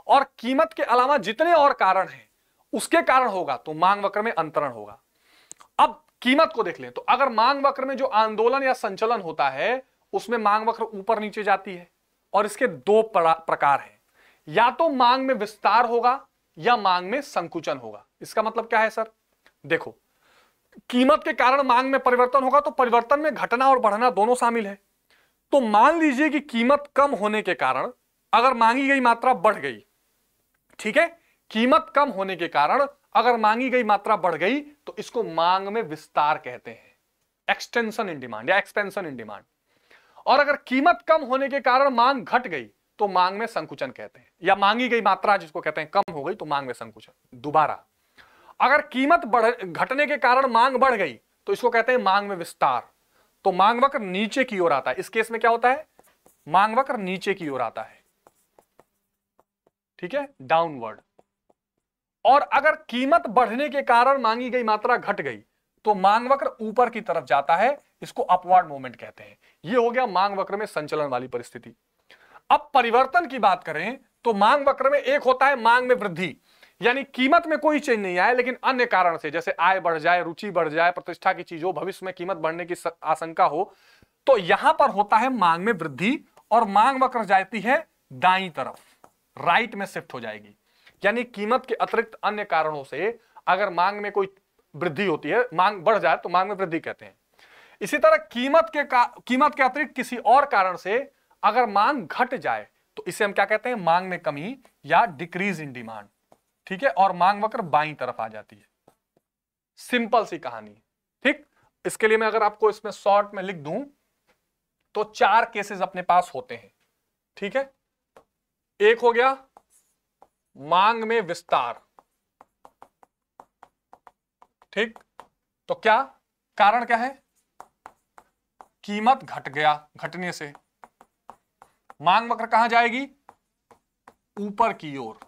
और कीमत के अलावा जितने और कारण हैं उसके कारण होगा तो मांग वक्र में अंतरण होगा। अब कीमत को देख लें तो अगर मांग वक्र में जो आंदोलन या संचलन होता है उसमें मांग वक्र ऊपर नीचे जाती है, और इसके दो प्रकार हैं, या तो मांग में विस्तार होगा या मांग में संकुचन होगा। इसका मतलब क्या है सर? देखो, कीमत के कारण मांग में परिवर्तन होगा तो परिवर्तन में घटना और बढ़ना दोनों शामिल है। तो मान लीजिए कि कीमत कम होने के कारण अगर मांगी गई मात्रा बढ़ गई, ठीक है, कीमत कम होने के कारण अगर मांगी गई मात्रा बढ़ गई तो इसको मांग में विस्तार कहते हैं, एक्सटेंशन इन डिमांड या एक्सपेंशन इन डिमांड। और अगर कीमत कम होने के कारण मांग घट गई तो मांग में संकुचन कहते हैं, या मांगी गई मात्रा जिसको कहते हैं कम हो गई तो मांग में संकुचन। दोबारा, अगर कीमत घटने के कारण मांग बढ़ गई तो इसको कहते हैं मांग में विस्तार। तो मांग वक्र नीचे की ओर आता है। इस केस में क्या होता है, मांग वक्र नीचे की ओर आता है, ठीक है, डाउनवर्ड। और अगर कीमत बढ़ने के कारण मांगी गई मात्रा घट गई तो मांग वक्र ऊपर की तरफ जाता है, इसको अपवर्ड मूवमेंट कहते हैं। यह हो गया मांग वक्र में संचलन वाली परिस्थिति। अब परिवर्तन की बात करें तो मांग वक्र में एक होता है मांग में वृद्धि, यानी कीमत में कोई चेंज नहीं आए लेकिन अन्य कारण से, जैसे आय बढ़ जाए, रुचि बढ़ जाए, प्रतिष्ठा की चीज हो, भविष्य में कीमत बढ़ने की आशंका हो, तो यहां पर होता है मांग में वृद्धि और मांग वक्र जाती है दाईं तरफ, राइट में शिफ्ट हो जाएगी। यानी कीमत के अतिरिक्त अन्य कारणों से अगर मांग में कोई वृद्धि होती है, मांग बढ़ जाए तो मांग में वृद्धि कहते हैं। इसी तरह कीमत के अतिरिक्त किसी और कारण से अगर मांग घट जाए तो इसे हम क्या कहते हैं, मांग में कमी या डिक्रीज इन डिमांड। ठीक है, और मांग वक्र बाईं तरफ आ जाती है। सिंपल सी कहानी। ठीक, इसके लिए मैं अगर आपको इसमें शॉर्ट में लिख दूं तो 4 केसेस अपने पास होते हैं। ठीक है, एक हो गया मांग में विस्तार। ठीक, तो क्या कारण क्या है, कीमत घट गया, घटने से मांग वक्र कहां जाएगी, ऊपर की ओर।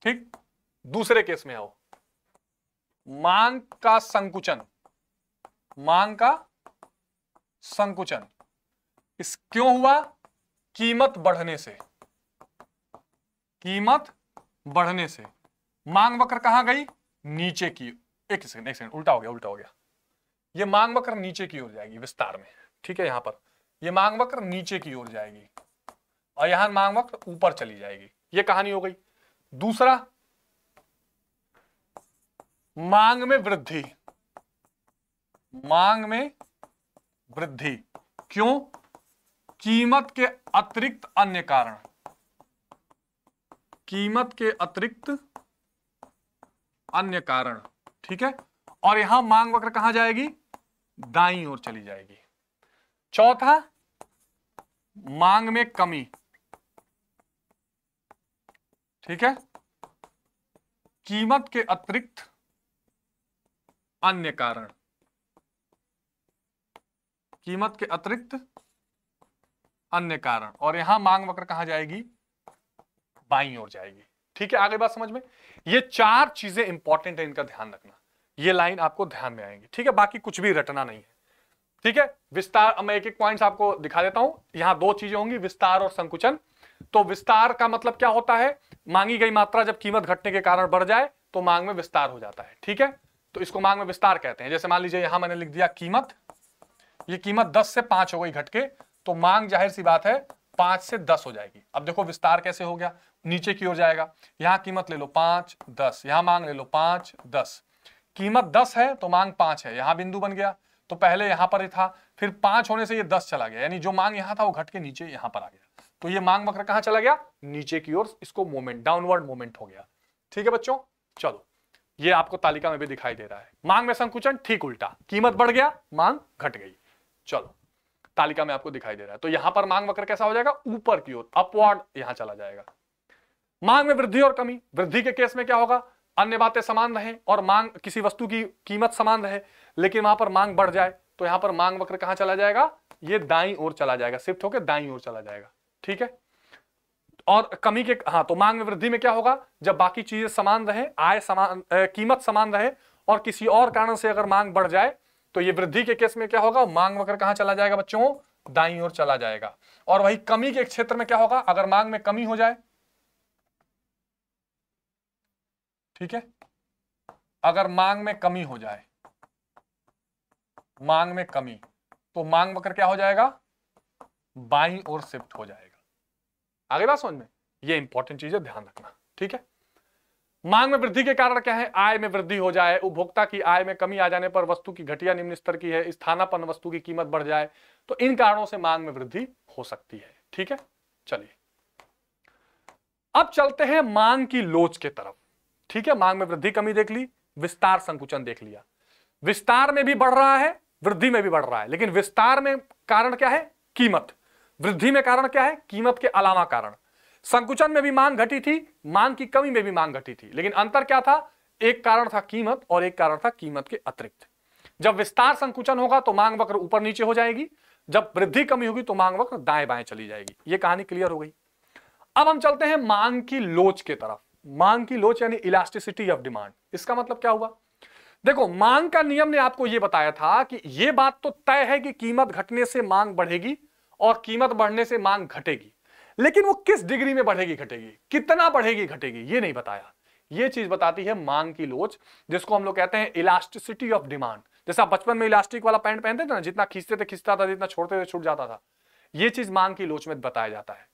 ठीक, दूसरे केस में आओ, मांग का संकुचन। मांग का संकुचन इस क्यों हुआ, कीमत बढ़ने से। कीमत बढ़ने से मांग वक्र कहां गई, नीचे की। एक सेकंड उल्टा हो गया। ये मांग वक्र नीचे की ओर जाएगी विस्तार में, ठीक है। यहां पर ये मांग वक्र नीचे की ओर जाएगी और यहां मांग वक्र ऊपर चली जाएगी। ये कहानी हो गई। दूसरा, मांग में वृद्धि, मांग में वृद्धि क्यों, कीमत के अतिरिक्त अन्य कारण, कीमत के अतिरिक्त अन्य कारण, ठीक है। और यहां मांग वक्र कहां जाएगी, दाईं ओर चली जाएगी। चौथा, मांग में कमी, ठीक है, कीमत के अतिरिक्त अन्य कारण, कीमत के अतिरिक्त अन्य कारण। और यहां मांग वक्र कहां जाएगी, बाईं ओर जाएगी, ठीक है। आगे बात समझ में। ये चार चीजें इंपॉर्टेंट है, इनका ध्यान रखना। ये लाइन आपको ध्यान में आएंगी, ठीक है। बाकी कुछ भी रटना नहीं है, ठीक है। विस्तार, मैं एक एक पॉइंट्स आपको दिखा देता हूं। यहां दो चीजें होंगी, विस्तार और संकुचन। तो विस्तार का मतलब क्या होता है, मांगी गई मात्रा जब कीमत घटने के कारण बढ़ जाए तो मांग में विस्तार हो जाता है, ठीक है। तो इसको मांग में विस्तार कहते हैं। जैसे मान लीजिए यहां मैंने लिख दिया कीमत, ये कीमत 10 से 5 हो गई घट के, तो मांग जाहिर सी बात है 5 से 10 हो जाएगी। अब देखो विस्तार कैसे हो गया, नीचे की ओर जाएगा। यहां कीमत ले लो 5 10, यहां मांग ले लो 5 10। कीमत 10 है तो मांग 5 है, यहां बिंदु बन गया। तो पहले यहां पर ही था, फिर 5 होने से ये 10 चला गया, यानी जो मांग यहां था वो घट के नीचे यहां पर आ गया। तो ये मांग वक्र कहां चला गया, नीचे की ओर। इसको मोमेंट, डाउनवर्ड मोमेंट हो गया, ठीक है बच्चों। चलो, ये आपको तालिका में भी दिखाई दे रहा है। मांग में संकुचन ठीक उल्टा, कीमत बढ़ गया, मांग घट गई। चलो, तालिका में आपको दिखाई दे रहा है। तो यहां पर मांग वक्र कैसा हो जाएगा, ऊपर की ओर, अपवर्ड यहां चला जाएगा। मांग में वृद्धि और कमी, वृद्धि के केस में क्या होगा, अन्य बातें समान रहें और मांग, किसी वस्तु की कीमत समान रहे, लेकिन वहां पर मांग बढ़ जाए तो यहां पर मांग वक्र कहां चला जाएगा, ये दाईं ओर चला जाएगा, शिफ्ट होकर दाईं ओर चला जाएगा, ठीक है। और कमी के, हाँ, तो मांग में वृद्धि में क्या होगा, जब बाकी चीजें समान रहे, आय समान, कीमत समान रहे और किसी और कारण से अगर मांग बढ़ जाए तो ये वृद्धि के केस में क्या होगा, मांग वक्र कहां चला जाएगा बच्चों, दाईं ओर चला जाएगा। और वही कमी के क्षेत्र में क्या होगा, अगर मांग में कमी हो जाए, ठीक है, अगर मांग में कमी हो जाए, मांग में कमी, तो मांग वक्र क्या हो जाएगा, बाईं ओर शिफ्ट हो जाएगा। आगे बात समझ में, ये इंपॉर्टेंट चीज है, ध्यान रखना, ठीक है। मांग में वृद्धि के कारण क्या है, आय में वृद्धि हो जाए, उपभोक्ता की आय में कमी आ जाने पर वस्तु की घटिया निम्न स्तर की है, स्थानापन्न वस्तु की कीमत बढ़ जाए, तो इन कारणों से मांग में वृद्धि हो सकती है, ठीक है। चलिए अब चलते हैं मांग की लोच के तरफ, ठीक है। मांग में वृद्धि कमी देख ली, विस्तार संकुचन देख लिया। विस्तार में भी बढ़ रहा है, वृद्धि में भी बढ़ रहा है, लेकिन विस्तार में कारण क्या है, कीमत। वृद्धि में कारण क्या है, कीमत के अलावा कारण। संकुचन में भी मांग घटी थी, मांग की कमी में भी मांग घटी थी, लेकिन अंतर क्या था, एक कारण था कीमत और एक कारण था कीमत के अतिरिक्त। जब विस्तार संकुचन होगा तो मांग वक्र ऊपर नीचे हो जाएगी, जब वृद्धि कमी होगी तो मांग वक्र दाएं बाएं चली जाएगी। ये कहानी क्लियर हो गई। अब हम चलते हैं मांग की लोच के तरफ। मांग की लोच यानी इलास्टिसिटी ऑफ डिमांड। इसका मतलब क्या हुआ, देखो मांग का नियम ने आपको यह बताया था कि यह बात तो तय है कि कीमत घटने से मांग बढ़ेगी और कीमत बढ़ने से मांग घटेगी, लेकिन वो किस डिग्री में बढ़ेगी घटेगी, कितना बढ़ेगी घटेगी, ये नहीं बताया। ये चीज बताती है मांग की लोच, जिसको हम लोग कहते हैं इलास्टिसिटी ऑफ डिमांड। जैसा बचपन में इलास्टिक वाला पैंट पहनते थे ना, जितना खींचते थे खींचता था, जितना छोड़ते थे छूट जाता था। यह चीज मांग की लोच में बताया जाता है।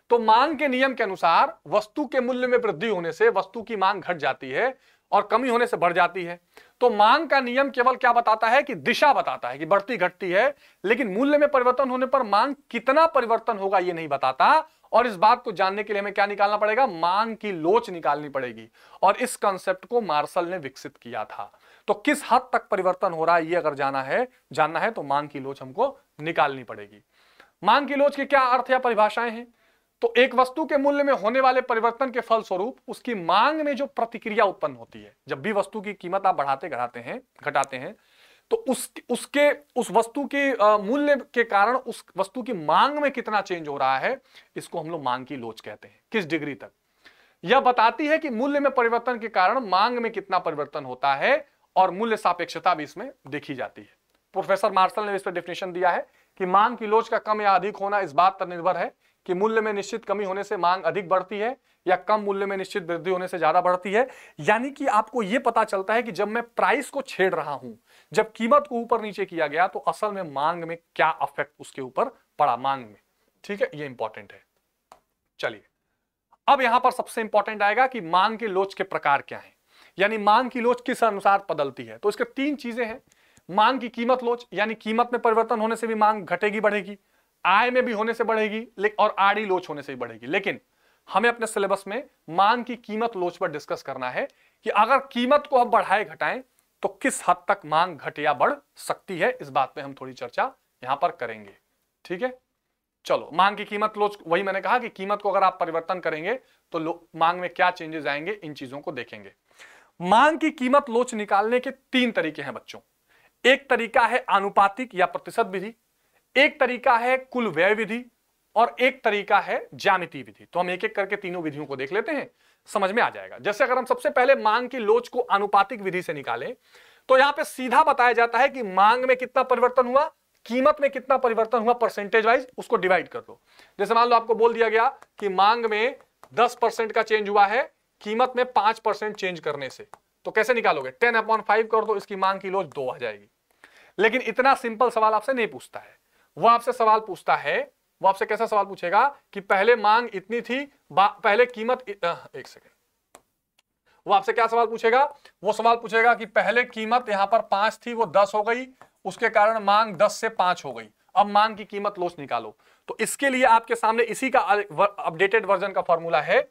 तो मांग के नियम के अनुसार वस्तु के मूल्य में वृद्धि होने से वस्तु की मांग घट जाती है और कमी होने से बढ़ जाती है। तो मांग का नियम केवल क्या बताता है कि दिशा बताता है कि बढ़ती घटती है, लेकिन मूल्य में परिवर्तन होने पर मांग कितना परिवर्तन होगा ये नहीं बताता। और इस बात को जानने के लिए हमें क्या निकालना पड़ेगा, मांग की लोच निकालनी पड़ेगी। और इस कंसेप्ट को मार्शल ने विकसित किया था। तो किस हद तक परिवर्तन हो रहा है ये अगर जानना है तो मांग की लोच हमको निकालनी पड़ेगी। मांग की लोच के क्या अर्थ या परिभाषाएं हैं, तो एक वस्तु के मूल्य में होने वाले परिवर्तन के फलस्वरूप उसकी मांग में जो प्रतिक्रिया उत्पन्न होती है। जब भी वस्तु की कीमत आप घटाते हैं तो उस वस्तु के मूल्य के कारण उस वस्तु की मांग में कितना चेंज हो रहा है, इसको हम लोग मांग की लोच कहते हैं। किस डिग्री तक, यह बताती है कि मूल्य में परिवर्तन के कारण मांग में कितना परिवर्तन होता है, और मूल्य सापेक्षता भी इसमें देखी जाती है। प्रोफेसर मार्शल ने इस पर डेफिनेशन दिया है कि मांग की लोच का कम या अधिक होना इस बात पर निर्भर है कि मूल्य में निश्चित कमी होने से मांग अधिक बढ़ती है या कम मूल्य में निश्चित वृद्धि होने से ज्यादा बढ़ती है। यानी कि आपको यह पता चलता है कि जब मैं प्राइस को छेड़ रहा हूं, जब कीमत को ऊपर नीचे किया गया, तो असल में मांग में क्या अफेक्ट उसके ऊपर पड़ा, मांग में। ठीक है, ये इंपॉर्टेंट है। चलिए, अब यहां पर सबसे इंपॉर्टेंट आएगा कि मांग के लोच के प्रकार क्या है, यानी मांग की लोच किस अनुसार बदलती है। तो इसके 3 चीजें हैं। मांग की कीमत लोच, यानी कीमत में परिवर्तन होने से भी मांग घटेगी बढ़ेगी, आय में भी होने से बढ़ेगी, और आड़ी लोच होने से भी बढ़ेगी। लेकिन हमें अपने सिलेबस में मांग की कीमत लोच पर डिस्कस करना है कि अगर कीमत को हम बढ़ाए घटाएं तो किस हद तक मांग घट या बढ़ सकती है। इस बात पे हम थोड़ी चर्चा यहां पर करेंगे। ठीक है, चलो, मांग की कीमत लोच, वही मैंने कहा कि कीमत को अगर आप परिवर्तन करेंगे तो मांग में क्या चेंजेस आएंगे, इन चीजों को देखेंगे। मांग की कीमत लोच निकालने के 3 तरीके हैं बच्चों। एक तरीका है आनुपातिक या प्रतिशत विधि, एक तरीका है कुल व्यय विधि, और एक तरीका है ज्यामितीय विधि। तो हम एक एक करके तीनों विधियों को देख लेते हैं, समझ में आ जाएगा। जैसे अगर हम सबसे पहले मांग की लोच को आनुपातिक विधि से निकालें तो यहां पे सीधा बताया जाता है कि मांग में कितना परिवर्तन हुआ, कीमत में कितना परिवर्तन हुआ, परसेंटेज वाइज उसको डिवाइड कर दो। जैसे मान लो आपको बोल दिया गया कि मांग में 10% का चेंज हुआ है, कीमत में 5% चेंज करने से, तो कैसे निकालोगे, 10/5 कर दो, इसकी मांग की लोच 2 आ जाएगी। लेकिन इतना सिंपल सवाल आपसे नहीं पूछता है। वो आपसे सवाल पूछता है, वो आपसे कैसा सवाल पूछेगा कि पहले मांग इतनी थी, पहले कीमत एक सेकेंड, वो आपसे क्या सवाल पूछेगा, वो सवाल पूछेगा कि पहले कीमत यहां पर 5 थी, वो 10 हो गई, उसके कारण मांग 10 से 5 हो गई, अब मांग की कीमत लोच निकालो। तो इसके लिए आपके सामने इसी का अपडेटेड वर्जन का फॉर्मूला है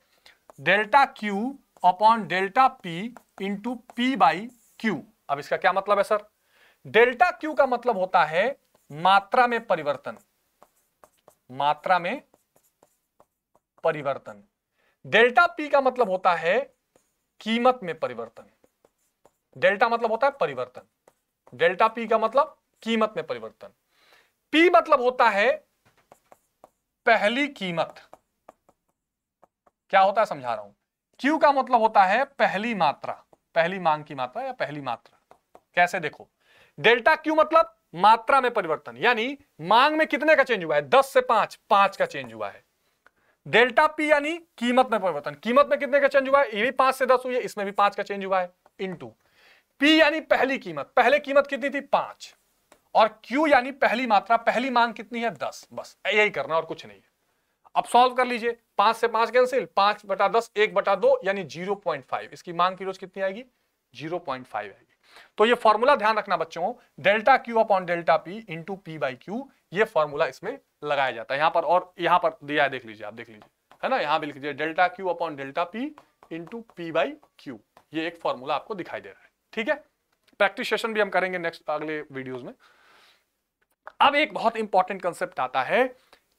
delta Q upon delta P into P by Q. अब इसका क्या मतलब है सर, डेल्टा क्यू का मतलब होता है मात्रा में परिवर्तन, मात्रा में परिवर्तन। डेल्टा पी का मतलब होता है कीमत में परिवर्तन। डेल्टा मतलब होता है परिवर्तन, डेल्टा पी का मतलब कीमत में परिवर्तन। पी मतलब होता है पहली कीमत, क्या होता है समझा रहा हूं। क्यू का मतलब होता है पहली मात्रा, पहली मांग की मात्रा या पहली मात्रा। कैसे देखो, डेल्टा क्यू मतलब मात्रा में परिवर्तन, यानी मांग में कितने का चेंज हुआ है, 10 से 5, 5 का चेंज हुआ है। डेल्टा पी यानी कीमत में परिवर्तन, कीमत में कितने का चेंज हुआ है, ये भी 5 से 10 हुई है, इसमें भी 5 का चेंज हुआ है, इनटू पी यानी पहली कीमत, पहले कीमत कितनी थी 5, और क्यू यानी पहली मात्रा, पहली मांग कितनी है 10, बस यही करना और कुछ नहीं है। अब सॉल्व कर लीजिए, 5 से 5 कैंसिल, 5/10 1/2 यानी 0.5, इसकी मांग की रोज कितनी आएगी 0.5 आएगी। तो ये फॉर्मूला ध्यान रखना बच्चों, delta Q upon delta P into P by Q, ये फॉर्मूला इसमें लगाया जाता है यहां पर, और यहां पर दिया है, देख लीजिए, आप देख लीजिए, है ना, यहां भी लिख दीजिए delta Q upon delta P into P by Q, ये एक फॉर्मूला आपको दिखाई दे रहा है। ठीक है, प्रैक्टिस सेशन भी हम करेंगे नेक्स्ट अगले वीडियोस में। अब एक बहुत इंपॉर्टेंट कंसेप्ट आता है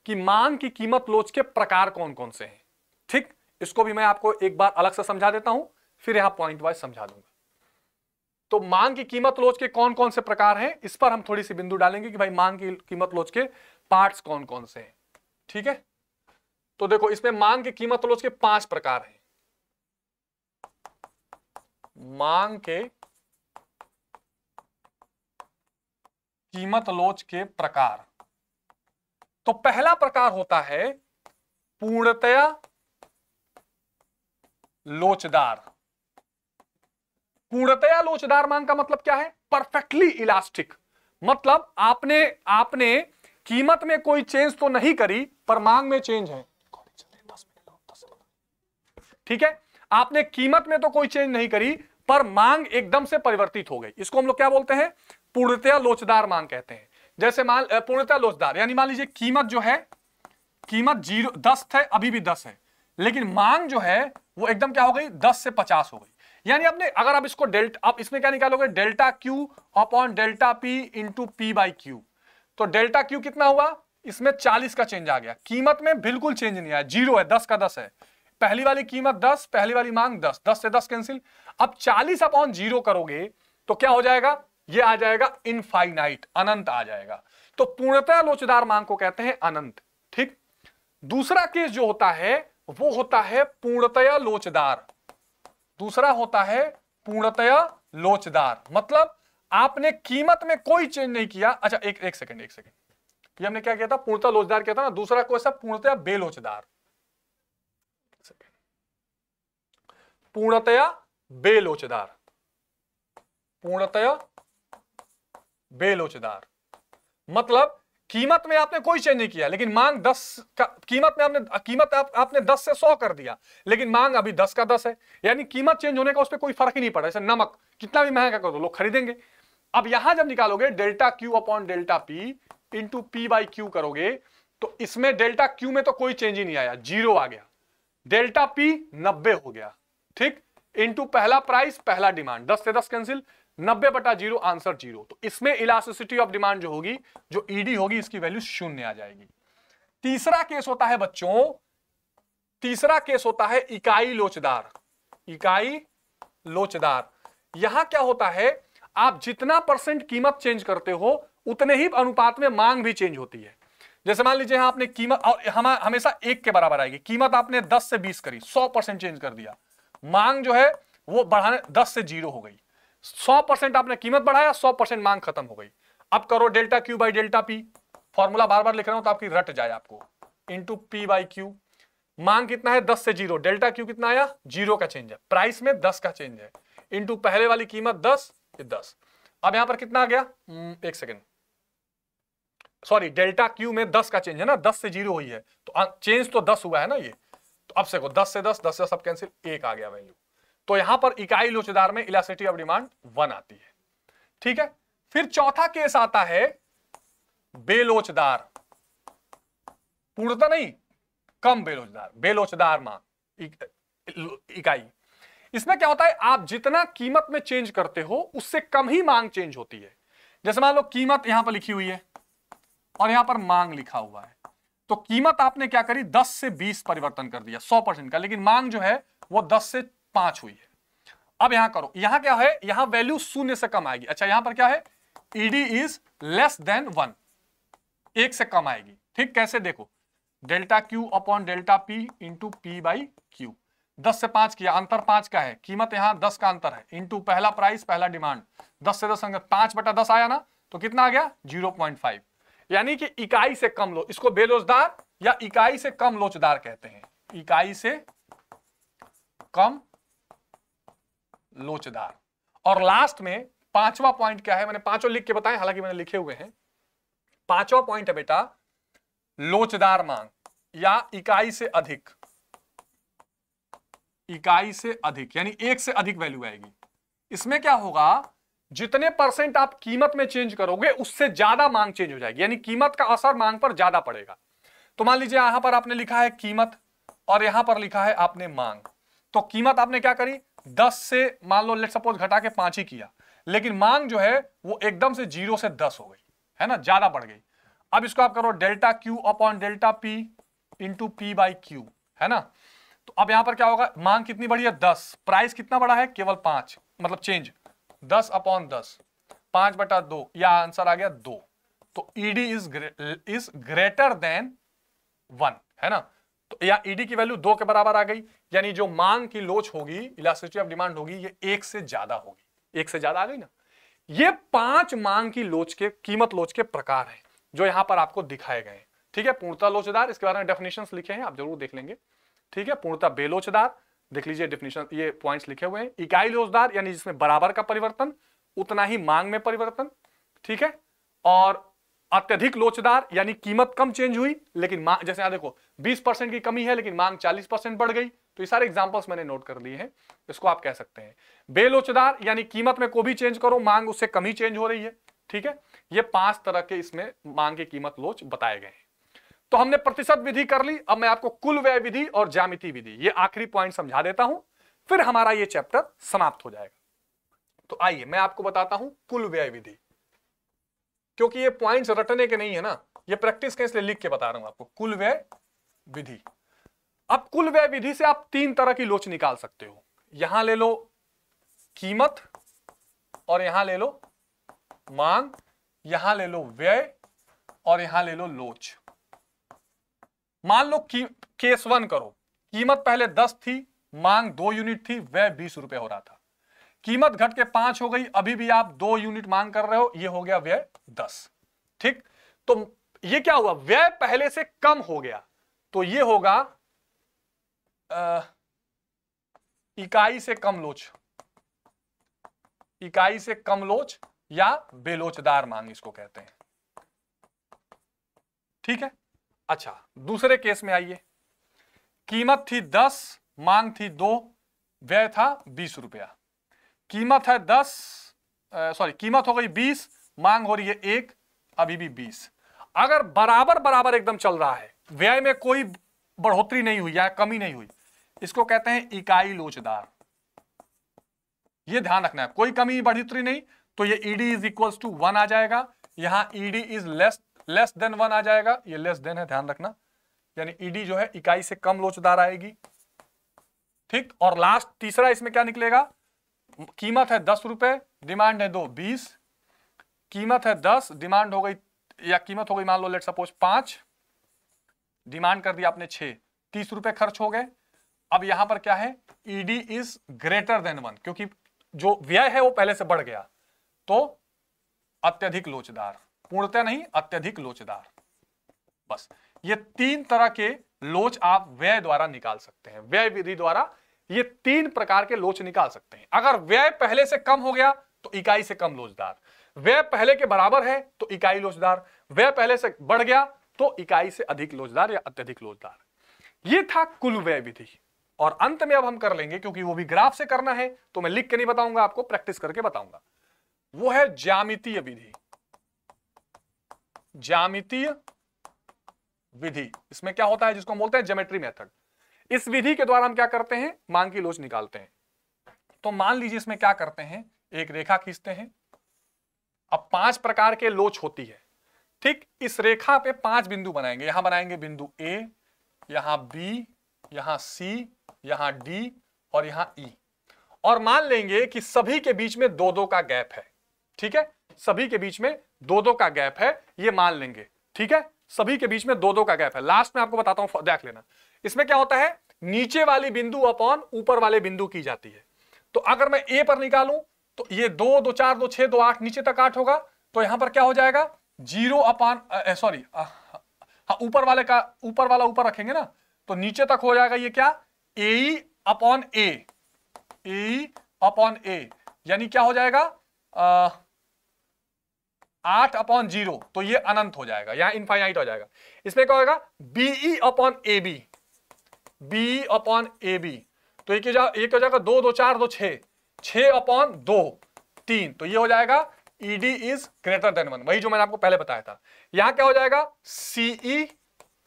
कि मांग की कीमत लोच के प्रकार कौन कौन से हैं। ठीक, इसको भी मैं आपको एक बार अलग से समझा देता हूं, फिर यहां पॉइंट वाइज समझा दूंगा। तो मांग की कीमत लोच के कौन कौन से प्रकार हैं, इस पर हम थोड़ी सी बिंदु डालेंगे कि भाई मांग की कीमत लोच के पार्ट्स कौन कौन से हैं। ठीक है, तो देखो इसमें मांग की कीमत लोच के 5 प्रकार हैं। मांग के कीमत लोच के प्रकार, तो पहला प्रकार होता है पूर्णतया लोचदार। पूर्णतया लोचदार मांग का मतलब क्या है, परफेक्टली इलास्टिक, मतलब आपने कीमत में कोई चेंज तो नहीं करी पर मांग में चेंज है। ठीक है, आपने कीमत में तो कोई चेंज नहीं करी पर मांग एकदम से परिवर्तित हो गई, इसको हम लोग क्या बोलते हैं, पूर्णतया लोचदार मांग कहते हैं। जैसे पूर्णतया लोचदार यानी मान लीजिए कीमत जो है, कीमत 10 है, अभी भी 10 है, लेकिन मांग जो है वो एकदम क्या हो गई 10 से 50 हो गई। यानी आपने अगर आप इसको आप इसमें क्या निकालोगे, delta Q upon delta P into P by Q, तो डेल्टा क्यू कितना हुआ, इसमें 40 का चेंज आ गया, कीमत में बिल्कुल चेंज नहीं आया, 0 है, 10 का 10 है, पहली वाली कीमत 10, पहली वाली मांग 10, 10 से 10 कैंसिल। अब 40 अपॉन 0 करोगे तो क्या हो जाएगा, ये आ जाएगा इनफाइनाइट, अनंत आ जाएगा। तो पूर्णतया लोचदार मांग को कहते हैं अनंत। ठीक, दूसरा केस जो होता है वो होता है पूर्णतया लोचदार, दूसरा होता है पूर्णतया लोचदार, मतलब आपने कीमत में कोई चेंज नहीं किया। अच्छा एक सेकंड, ये हमने क्या किया था, पूर्णतः लोचदार किया था ना। दूसरा क्वेश्चन पूर्णतया बेलोचदार, पूर्णतया बेलोचदार, पूर्णतया बेलोचदार मतलब कीमत में आपने कोई चेंज नहीं किया, लेकिन मांग 10 का, कीमत में आपने 10 से 100 कर दिया, लेकिन मांग अभी 10 का 10 है, यानी कीमत चेंज होने का उस पर कोई फर्क ही नहीं पड़ा। जैसे नमक कितना भी महंगा कर दो लोग खरीदेंगे। अब यहां जब निकालोगे delta Q upon delta P into P by Q करोगे, तो इसमें डेल्टा क्यू में तो कोई चेंज ही नहीं आया, 0 आ गया। डेल्टा पी 90 हो गया, ठीक, इंटू पहला प्राइस पहला डिमांड, 10 से 10 कैंसिल, 90/0 आंसर 0। तो इसमें इलास्टिसिटी ऑफ डिमांड जो होगी, जो ईडी होगी, इसकी वैल्यू 0 आ जाएगी। तीसरा केस होता है बच्चों, तीसरा केस होता है इकाई लोचदार। इकाई लोचदार यहां क्या होता है, आप जितना % कीमत चेंज करते हो उतने ही अनुपात में मांग भी चेंज होती है। जैसे मान लीजिए आपने कीमत हमेशा 1 के बराबर आएगी, कीमत आपने 10 से 20 करी, 100% चेंज कर दिया, मांग जो है वो बढ़ाने 10 से 0 हो गई। 100% आपने कीमत बढ़ाया, 100% मांग खत्म हो गई। अब करो delta Q by delta P, formula बार बार लिख रहा हूं तो आपकी रट जाए आपको, इंटू पी बाई क्यू। मांग कितना है, 10 से 0, डेल्टा क्यू कितना आया, 0 का चेंज है, प्राइस में 10 का चेंज है, इंटू पहले वाली कीमत 10, ये 10। अब यहां पर कितना आ गया, एक सेकेंड, सॉरी, डेल्टा क्यू में 10 का चेंज है ना, 10 से 0 हुई है, तो चेंज तो 10 हुआ है ना ये। तो अब से 10 से 10, 10 से सब कैंसिल, 1 आ गया वैल्यू। तो यहां पर इकाई लोचदार में इलास्टिसिटी ऑफ डिमांड 1 आती है, ठीक है। फिर चौथा केस आता है बेलोचदार, पूर्णतः नहीं, कम बेलोचदार, बेलोचदार मांग इकाई। इसमें क्या होता है, आप जितना कीमत में चेंज करते हो उससे कम ही मांग चेंज होती है। जैसे मान लो कीमत यहां पर लिखी हुई है और यहां पर मांग लिखा हुआ है, तो कीमत आपने क्या करी, 10 से 20 परिवर्तन कर दिया 100% का, लेकिन मांग जो है वो 10 से 5 हुई है। अब यहां करो, यहां क्या है, यहां वैल्यू 0 से कम आएगी। अच्छा, यहां पर क्या है, ईडी इज लेस देन 1, 1 से कम आएगी, ठीक। कैसे, देखो, delta Q upon delta P into P by Q, 10 से 5 किया, अंतर 5 का है, कीमत यहां 10 का अंतर है, इंटू पहला प्राइस पहला डिमांड, 10 से 10 5/10 आया ना, तो कितना आ गया, 0.5, यानी कि इकाई से कम लो, इसको बेलोचदार या इकाई से कम लोचदार कहते हैं, इकाई से कम लोचदार। और लास्ट में पांचवा पॉइंट क्या है, मैंने पांचों लिख के बताए, हालांकि मैंने लिखे हुए हैं। पांचवा पॉइंट है बेटा लोचदार मांग या इकाई से अधिक, इकाई से अधिक यानी 1 से अधिक वैल्यू आएगी। इसमें क्या होगा, जितने % आप कीमत में चेंज करोगे उससे ज्यादा मांग चेंज हो जाएगी, यानी कीमत का असर मांग पर ज्यादा पड़ेगा। तो मान लीजिए यहां पर आपने लिखा है कीमत और यहां पर लिखा है आपने मांग, तो कीमत आपने क्या करी, 10 से मान लो लेट सपोज घटा के 5 ही किया, लेकिन मांग जो है वो एकदम से 0 से 10 हो गई, है ना, ज्यादा बढ़ गई। अब इसको आप करो delta Q upon delta P into P by Q, है ना। तो अब यहां पर क्या होगा, मांग कितनी बढ़ी है, 10, प्राइस कितना बढ़ा है, केवल 5, मतलब चेंज 10 अपॉन 10, 5/2, या आंसर आ गया 2। तो ईडी इज ग्रेटर देन 1, है ना। तो या ईडी की वैल्यू 2 के बराबर आ गई, यानी जो मांग की लोच होगी, इलास्टिसिटी ऑफ डिमांड होगी, ये 1 से ज्यादा होगी, 1 से ज्यादा आ गई ना। ये 5 मांग की लोच के, कीमत लोच के प्रकार हैं जो यहां पर आपको दिखाए गए हैं, ठीक है। पूर्णतः लोचदार, इसके बारे में डेफिनेशंस लिखे हैं, आप जरूर देख लेंगे, ठीक है। पूर्णतः बेलोचदार, देख लीजिए डेफिनेशन, ये पॉइंट्स लिखे हुए हैं। इकाई लोचदार यानी जिसमें बराबर का परिवर्तन, उतना ही मांग में परिवर्तन, ठीक है। और अत्यधिक लोचदार यानी कीमत कम चेंज हुई लेकिन मांग, जैसे यहां देखो 20% की कमी है लेकिन मांग 40% बढ़ गई। तो ये सारे एग्जांपल्स मैंने नोट कर लिए हैं, इसको आप कह सकते हैं। बेलोचदार यानी कीमत में कोई भी चेंज करो, मांग उससे कम ही चेंज हो रही है, ठीक है। ये 5 तरह के इसमें मांग की कीमत लोच बताए गए हैं। तो हमने प्रतिशत विधि कर ली, अब मैं आपको कुल व्यय विधि और ज्यामिति विधि, ये आखिरी पॉइंट समझा देता हूं, फिर हमारा ये चैप्टर समाप्त हो जाएगा। तो आइए मैं आपको बताता हूं कुल व्यय विधि, क्योंकि ये पॉइंट्स रटने के नहीं है ना, ये प्रैक्टिस के, इसलिए लिख के बता रहा हूं आपको। कुल व्यय विधि, अब कुल व्यय विधि से आप 3 तरह की लोच निकाल सकते हो। यहां ले लो कीमत और यहां ले लो मांग, यहां ले लो व्यय और यहां ले लो लोच। मान लो केस 1 करो, कीमत पहले 10 थी, मांग 2 यूनिट थी, व्यय 20 रुपए हो रहा था, कीमत घट के 5 हो गई, अभी भी आप 2 यूनिट मांग कर रहे हो, ये हो गया व्यय 10, ठीक। तो ये क्या हुआ, व्यय पहले से कम हो गया, तो ये होगा इकाई से कम लोच, इकाई से कम लोच या बेलोचदार मांग इसको कहते हैं। ठीक है। अच्छा, दूसरे केस में आइए, कीमत थी 10, मांग थी 2, व्यय था 20 रुपया। कीमत है 10, कीमत हो गई 20, मांग हो रही है 1, अभी भी 20। अगर बराबर बराबर एकदम चल रहा है, व्यय में कोई बढ़ोतरी नहीं हुई या कमी नहीं हुई, इसको कहते हैं इकाई लोचदार। ये ध्यान रखना है, कोई कमी बढ़ोतरी नहीं, तो ये ईडी इज इक्वल्स टू 1 आ जाएगा, यहां ईडी इज लेस देन 1 आ जाएगा, ये लेस देन है, ध्यान रखना, यानी ईडी जो है इकाई से कम लोचदार आएगी। ठीक, और लास्ट तीसरा इसमें क्या निकलेगा, कीमत है 10 रुपए, डिमांड है 2, 20, कीमत है 10, डिमांड हो गई या कीमत हो गई मान लो लेट सपोज 5, डिमांड कर दिया आपने 6, 30 रुपए खर्च हो गए। अब यहां पर क्या है, ईडी इज ग्रेटर देन 1, क्योंकि जो व्यय है वो पहले से बढ़ गया, तो अत्यधिक लोचदार, पूर्णतः नहीं अत्यधिक लोचदार। बस ये 3 तरह के लोच आप व्यय द्वारा निकाल सकते हैं, व्यय विधि द्वारा ये 3 प्रकार के लोच निकाल सकते हैं। अगर व्यय पहले से कम हो गया तो इकाई से कम लोचदार, व्यय पहले के बराबर है तो इकाई लोचदार, व्यय पहले से बढ़ गया तो इकाई से अधिक लोचदार या अत्यधिक लोचदार। ये था कुल व्यय विधि। और अंत में अब हम कर लेंगे, क्योंकि वो भी ग्राफ से करना है तो मैं लिख के नहीं बताऊंगा आपको, प्रैक्टिस करके बताऊंगा, वो है ज्यामितीय विधि। ज्यामितीय विधि, इसमें क्या होता है, जिसको हम बोलते हैं ज्योमेट्री मेथड। इस विधि के द्वारा हम क्या करते हैं, मांग की लोच निकालते हैं। तो मान लीजिए इसमें क्या करते हैं, एक रेखा खींचते हैं। अब 5 प्रकार के लोच होती है। ठीक, इस रेखा पे 5 बिंदु बनाएंगे, यहां बनाएंगे बिंदु ए, यहां बी, यहां सी, यहां डी और यहां ई। और मान लेंगे कि सभी के बीच में 2-2 का गैप है। ठीक है, सभी के बीच में 2-2 का गैप है, ये मान लेंगे। ठीक है, सभी के बीच में 2-2 का गैप है। लास्ट में आपको बताता हूं, देख लेना। इसमें क्या होता है, नीचे वाली बिंदु अपॉन ऊपर वाले बिंदु की जाती है। तो अगर मैं ए पर निकालूं तो ये 2, 2, 4, 2, 6, 2, 8, नीचे तक 8 होगा, तो यहां पर क्या हो जाएगा, 0 अपॉन ऊपर वाले का, ऊपर वाला ऊपर रखेंगे ना, तो नीचे तक हो जाएगा ये क्या, ए अपॉन ए, ए अपॉन ए, यानी क्या हो जाएगा 8 अपॉन 0, तो ये अनंत हो जाएगा, यहां इनफाइनाइट हो जाएगा। इसमें क्या होगा, BE upon A B, B upon A B, तो एक हो जाएगा 2, 2, 4, 2, 6, 6 अपॉन 2, 3, तो ये हो जाएगा ईडी इज ग्रेटर देन 1, वही जो मैंने आपको पहले बताया था। यहां क्या हो जाएगा, सीई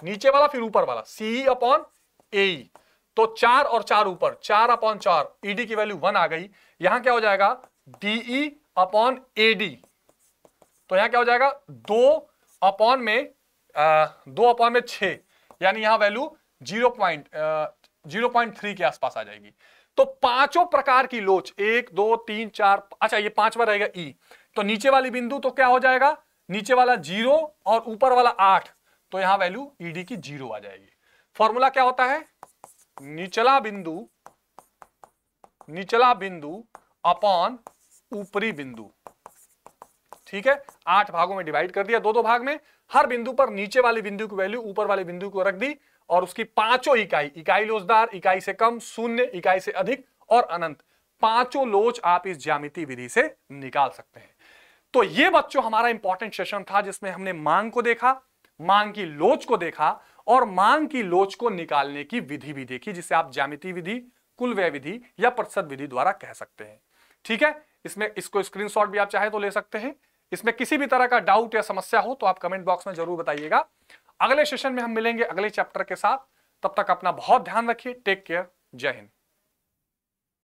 नीचे वाला फिर ऊपर वाला, सीई अपॉन एई, तो 4 और 4 ऊपर, 4 अपॉन 4, ईडी की वैल्यू 1 आ गई। यहां क्या हो जाएगा, डीई अपॉन एडी, तो यहां क्या हो जाएगा 2 अपॉन में 6, यानी यहां वैल्यू 0.3 के आसपास आ जाएगी। तो 5 प्रकार की लोच, 1, 2, 3, 4, अच्छा ये 5वां रहेगा ई, तो नीचे वाली बिंदु तो क्या हो जाएगा, नीचे वाला 0 और ऊपर वाला 8, तो यहां वैल्यू ईडी की 0 आ जाएगी। फॉर्मूला क्या होता है, निचला बिंदु अपॉन ऊपरी बिंदु। ठीक है, 8 भागों में डिवाइड कर दिया, 2-2 भाग में, हर बिंदु पर नीचे वाली बिंदु की वैल्यू ऊपर वाले बिंदु को रख दी, और उसकी 5 इकाई, इकाई लोचदार, इकाई से कम, शून्य, इकाई से अधिक और अनंत, 5 लोच आप इस ज्यामितीय विधि से निकाल सकते हैं। तो ये बच्चों हमारा इंपॉर्टेंट सेशन था, जिसमें हमने मांग को देखा, मांग की लोच को देखा, और मांग की लोच को निकालने की विधि भी देखी, जिसे आप ज्यामितीय विधि, कुल व्यय विधि या प्रतिशत विधि द्वारा कह सकते हैं। ठीक है, इसमें इसको स्क्रीनशॉट भी आप चाहे तो ले सकते हैं। इसमें किसी भी तरह का डाउट या समस्या हो तो आप कमेंट बॉक्स में जरूर बताइएगा। अगले सेशन में हम मिलेंगे अगले चैप्टर के साथ, तब तक अपना बहुत ध्यान रखिए। टेक केयर, जय हिंद।